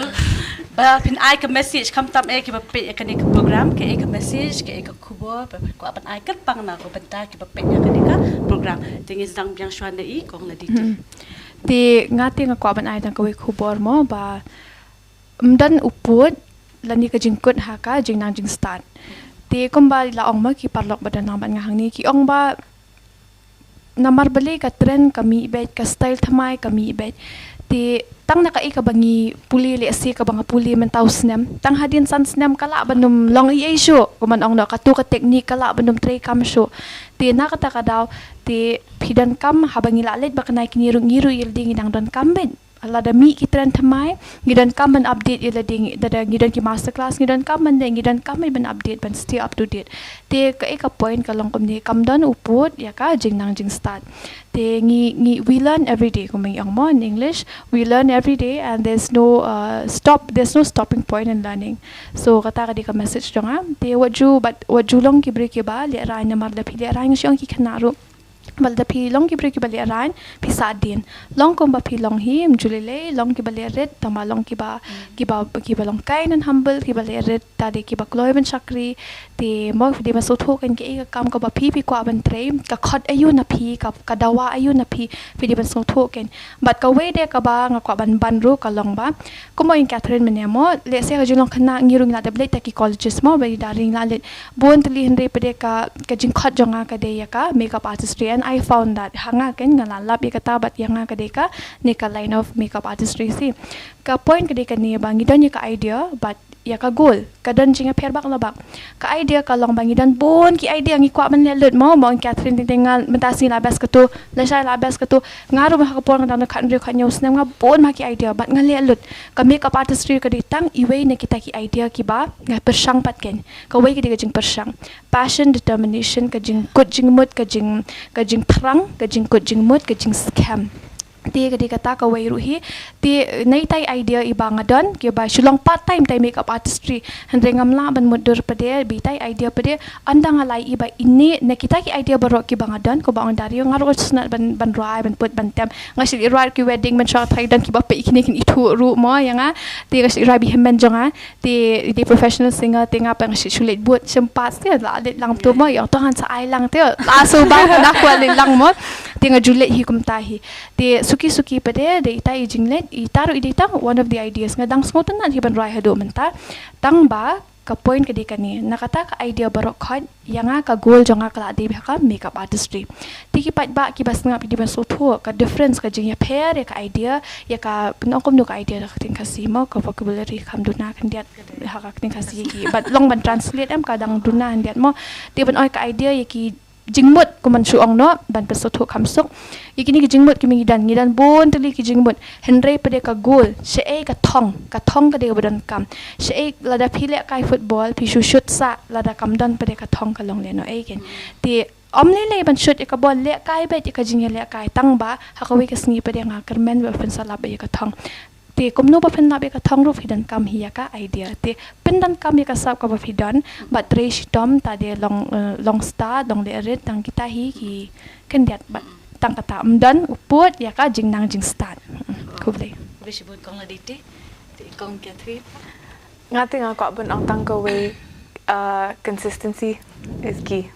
ba pin ai ke message kam tam ki bape ikni ke program ke message ke kubo ko apan ai ker pang na ko benta ki bape ikni ka program tinggal sedang biang syua nei kong la di di ngati nga ko apan ai tang ko kubor mo ba dan uput lani ka jingkut haka jing nang jing start te komba la ong ma ki parlok badan nang ban ngahang ni ki ong ba namar bali ka trend kami bet ka style thamai kami bet te tang na ka ika bangi puli le si ka banga puli men tau snem tang hadin san snem kala banum long i show kuman ong na ka tu ka technique kala banum tray kam show te na kata ka daw te pidan kam habangi la let ba kanai kiniru ngiru yilding nang don kam bet ala da mi kitran thamai gidan kam ban update ila ding da gidan ki master class gidan kam ban ding gidan kam ban update ban stay up to date te ka eka point ka long kom ni kam dan uput ya ka jing nang jing start te ngi we learn every day kum yang mo in english we learn every day and there's no stopping point in learning so kata ka di ka message jonga te what you long ki break ba le ra na mar da phi le ra ngi shong ki khanaru bal da phi long ki break ki bali aran phi sadin long kom ba phi long hi julile long ki bali red tama long ki ba long kain and humble ki bali red ta de ki ba kloy ban chakri te mo di ba so tho kan ki kam ka ba phi ko aban tre ka khot ayu na phi ka dawa ayu na phi di ban so tho ken but ka we de ka ba nga ko ban ru ka long ba ko mo in Catherine menemo le se ka julong khana ngirung la de ble ta ki colleges mo ba daring la le bon tli henre pede ka jing khot jonga ka de ya ka makeup artistry and I found that hanga ken ngala lab ikata bat yanga kadeka ni ka line of makeup artistry si ka point kadeka ni bangi dan ka idea but ya ka goal kadan jinga perbak labak ka idea ka long bangi dan bon ki idea ngi kwa man lelut mo Catherine tingal mentasi labas kato lasai labas kato ngaru ma ka pon dan kan re khanyo snem nga bon ma ki idea but nga lelut ka makeup artistry ka ditang iwe ne kita ki idea ki ba nga persang pat ken ka we ki jing persang passion determination ka jing kut jing mut ka jing thrang ka jing kut jing mut ka jing scam ti ka di kata ka way ruhi ti nai tai idea ibanga don ke ba Shillong part time tai makeup artistry hande ngamla ban mudur pade bi tai idea pade andang alai iba ini ne kita ki idea barok ki banga don ko ba on dari ngaro snat ban rai ban put ban tem ngasi rai ki wedding ban shot thai dan ki ba pe ikini kin itu ru mo yanga ti ngasi rai bi hemben jonga ti professional singer tinga pa ngasi sulit buat sempat ti la let lang tu mo yang to han sa ai lang ti la so ba da kwa lang mo ti nga julet hi kum tahi ti suki pada de ita jinglet itaru idita one of the ideas nga dang smotan na hiban rai hado menta tang ba ka point ka dikani nakata ka idea barok khot yanga ka goal jonga kala de ka makeup artistry tiki pat ba ki bas nga pidi ban so tho ka difference ka jing ya pair ya ka idea ya ka pinokom no ka idea ka ting kasimo ka vocabulary kam duna kan diat ha ka ting kasi ki but long ban translate am kadang duna diat mo ti ban oi ka idea ya ki jingmut kuman suong no ban pesotho kamsuk ikini ki jingmut kimi ngidan bon teli ki jingmut henry pede ka goal she ka thong ka de badan kam she lada phile kai football pi shoot sa lada kam dan pede ka thong ka long le no ken ti le ban shoot ikabol le kai bet ikajing le kai tang ba hakawi ka sngi pa nga kermen ba fen sala ba ka thong te komno ba fen na be ka thong ru fidan kam hiya ka idea te pendan kam ya ka sap ka ba fidan ba tresh tom ta de long star dong le red tang kita hi ki kendiat ba tang kata amdan uput ya ka jing nang jing start kuble Wish you would call it te kong Catherine. Ngati nga ko ban ang tang ka way consistency is key.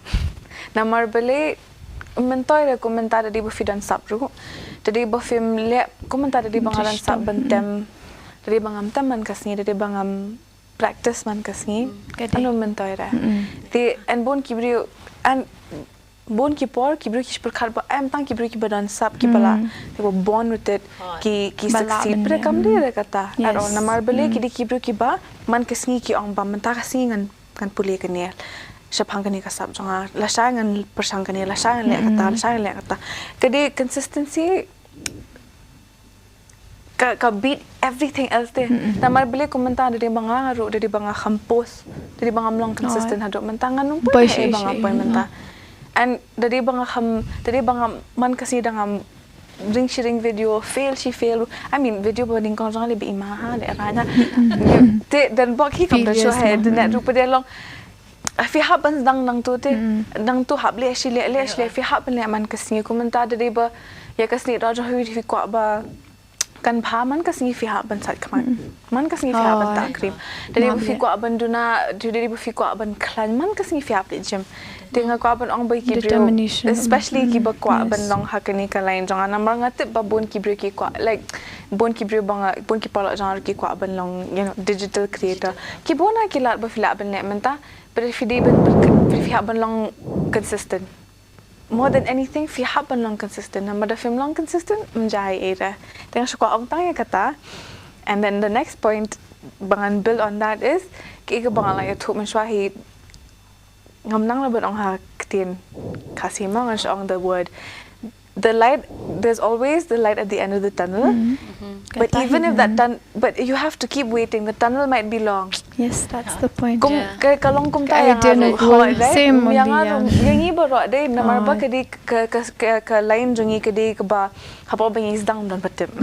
Namar bale mentoy re komentar di bufidan sapru. Tadi bufim le komentar di bangalan sap bentem. Tadi bangam teman kasni tadi bangam practice man kasni. Anu mentoy re. Ti and bon kibri and bon ki por kibri kish perkar ba am tang kibri ki badan sap ki pala. They were born with it ki succeed. Pre kam re kata. Aro namar bale ki di kibri ki ba man kasni ki ong ba menta kasni kan puli kaniel. Shillong ni kasap jonga lasangan persangkan ni lasangan le kata kadi consistency ka beat everything else deh namar beli komentar dari banga ru dari banga kampus dari banga mlong consistent hadok mentangan numpu banga poin menta and dari banga man kasi dangam ring sharing video fail I mean video berding kong jonga lebih imaha le ranya dan bok hi kam show head net rupa dia long fi happens dang tu te dang tu hab le fi happen le man kasni komentar dari ba ya kasni raja hui fi kwa ba kan pha man kasni fi happen sat kaman man kasni fi happen ta krim dari fi kwa ban duna dari fi kwa ban klan man kasni fi happen gym tinga kwa ban ong ba ki especially ki ba kwa ban long hakani ka lain jang namar ngat ba bon ki bre ki kwa like bon ki bre banga bon ki pala jang ki kwa ban long digital creator ki bona ki lat ba fi la ban le menta. But if you have long consistent, more than anything, if you have long consistent, nama dah film long consistent, menjadi era. Tengah suka orang tanya kata, and then the next point, bangan build on that is, kita bangan lagi tu mensuahi, ngamnang lah berong ha ketin kasih mang ang the word. The light, there's always the light at the end of the tunnel. But even if but you have to keep waiting. The tunnel might be long. Yes, that's the point. Kalong kum tayo same yang iba ro day namar ba kadi ka line jungi kadi ka ba hapo ba is dang don patim.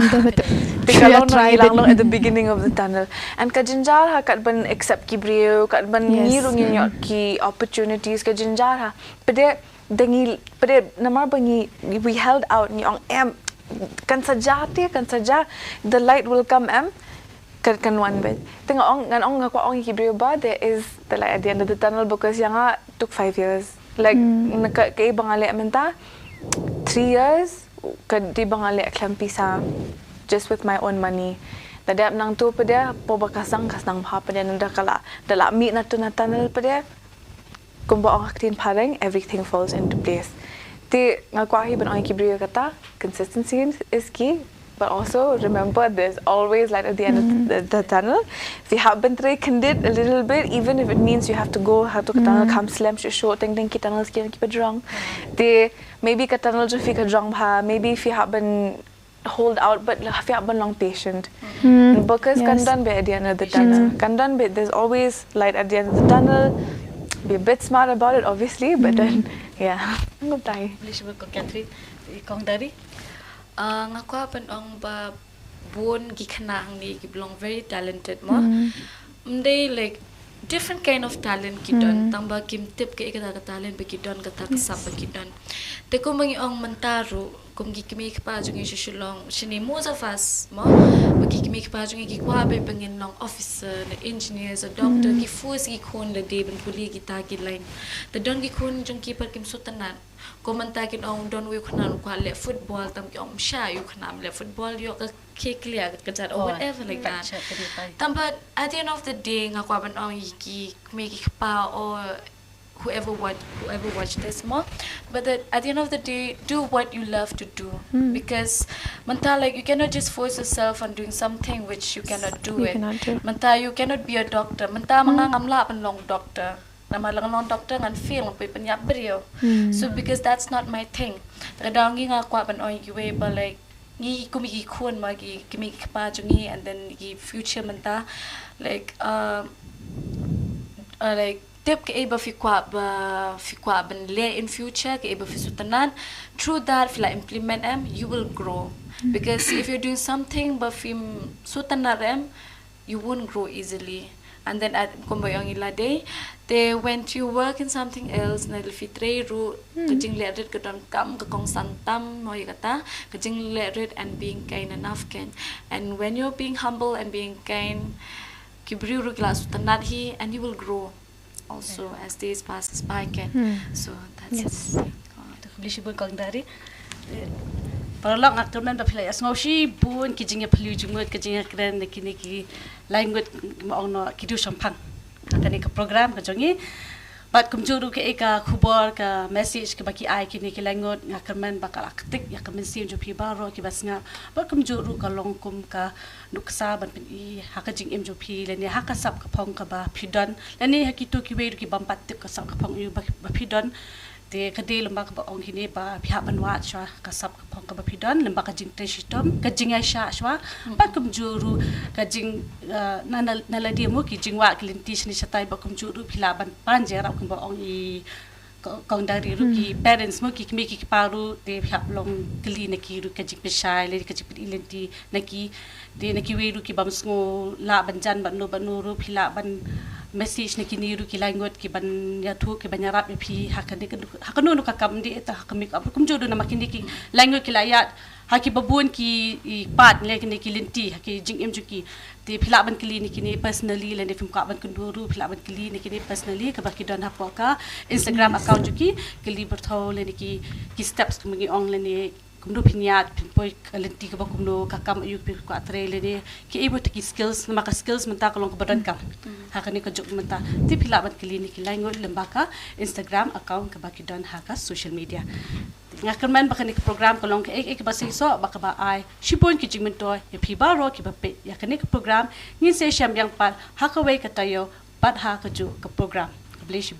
Kalong lang at the beginning of the tunnel. And ka jinjar ha kat ban accept ki brio kat ban ngirung nyot ki opportunities ka jinjar ha. Dengi pada namar bangi we held out ni ong em kan saja the light will come kan one bit tengok ong ngan ong ngako ong kibrio ba there is the light at the end of the tunnel because yang took 5 years like kay bangale menta 3 years kad di bangale klampisa just with my own money tadap nang tu pada po bakasang kasang ha pada nanda kala dala mi na tu na tunnel pada kumba ang aktin parang everything falls into place. Ti ngakwahi ban ang kibrio kata consistency is key, but also remember there's always light at the end of the tunnel. If you have been candid a little bit, even if it means you have to go to tunnel come slam short ting ki tunnel skin keep it drunk. Ti maybe ka tunnel jo fi ka drunk ha, maybe if you have been hold out but if you have been long patient. Because kandan be at the end of the tunnel. Kandan be there's always light at the end of the tunnel. Be a bit smart about it, obviously, but then, yeah. Ngop tayo. Wish you would call Catherine. Kong dari. Ngaku apa ong ba bon gikanang ni giblong very talented mo. They like different kind of talent kidon. Tamba kim tip ke ikata talent be kidon kata kasap be kidon. Te ko mangi ong mentaru kum gikimi pa jungi Shillong. Shini most of us mo magikimi pa jungi gikwa be pengin long officer, engineers, or doctor ki fus gikon le de ben puli kita ki line. The don gikon jung keeper kim sutanan. Komentakin ong don we kanan kwa le football tam ki ong sha you kanam le football yo ka keklia kajar or whatever like that. But at the end of the day ngakwa ban ong yiki make pa or whoever watch this more, but at the end of the day do what you love to do because manta like you cannot just force yourself on doing something which you cannot do it. Manta you cannot be a doctor. Manta mga ngamla pan long doctor. Nama lang long doctor ngan film pa panyap brio. So because that's not my thing. Kadang gi ngakwa pan oi giwe ba like gi kumigi kun magi kimi pa jungi and then gi future manta like tip ke iba fikwa ben le in future ke iba fisutenan through that fila implement you will grow. Because if you're doing something but film sutanarem, you won't grow easily. And then at kumbayang ilade, they went to work in something else. Na fitre ru kajing lerit kadam kam kakong santam mo yata kajing lerit and being kind enough can. And when you're being humble and being kind, kibri ru kelas sutanat hi, and you will grow also as days passes by can. So that's Yes. Beli sibun kong dari. Paralak aktor man bapilai asngau si bun kijingnya pelu jumut kijingnya keren neki language mau no Riewshemphang. Kani ke program ke jongi. Bat kumjuru ke eka khubor ke message ke baki ai kini ke language ngakar man bakal aktik ya ke mensim jo pi baro ke basnga. Bat kumjuru ke longkum ke nuksa ban pen I hakajing em jo pi leni hakasap ke pong ke ba pidon. Leni hakitu ki weru ki bampat tip ke sap ke pong yu ba pidon. Te kadil lembak ba ong hini ba pihak banwat swa kasap kapong ka bapidon lembak kajing teshitom kajing aisha swa ba kumjuru kajing naladi mo ki jingwa kilinti sini satai ba kumjuru pilaban panjera kum ba ong I kong dari ru ki parents mo ki kimi ki paru te pihak long kli neki ru kajing pesai le kajing ilinti neki de neki we ru ki bamsngo la banjan ban no ru pilaban message ni kini ru ki language ki ban ya thu ki ban yarap pi hakanu no kakam di eta hakamik ap kum jodo na makini ki language ki layat haki babun ki pat le kini ki linti haki jing em juki ti phila ban kili ni kini personally le ne film ka ban kunduru phila ban kili ni kini personally ka baki don hapoka Instagram account juki kili berthau le ni ki steps kumengi ong le ni kumdo pinyat pinpoy kalenti ka ba kumdo kakam ayu pi ko atre le ni ki able to ki skills na maka skills menta kalong kabadan kam hakani ka juk menta ti pila ban klinik language lembaka Instagram account ka baki don haka social media ngakerman bakani ka program kalong ka ek ba so baka ba ai shipon ki jingmento ya pi baro ki ba pe ya kani ka program ngin se syam yang pal hakaway ka tayo pat ha ka ju ka program ka bless you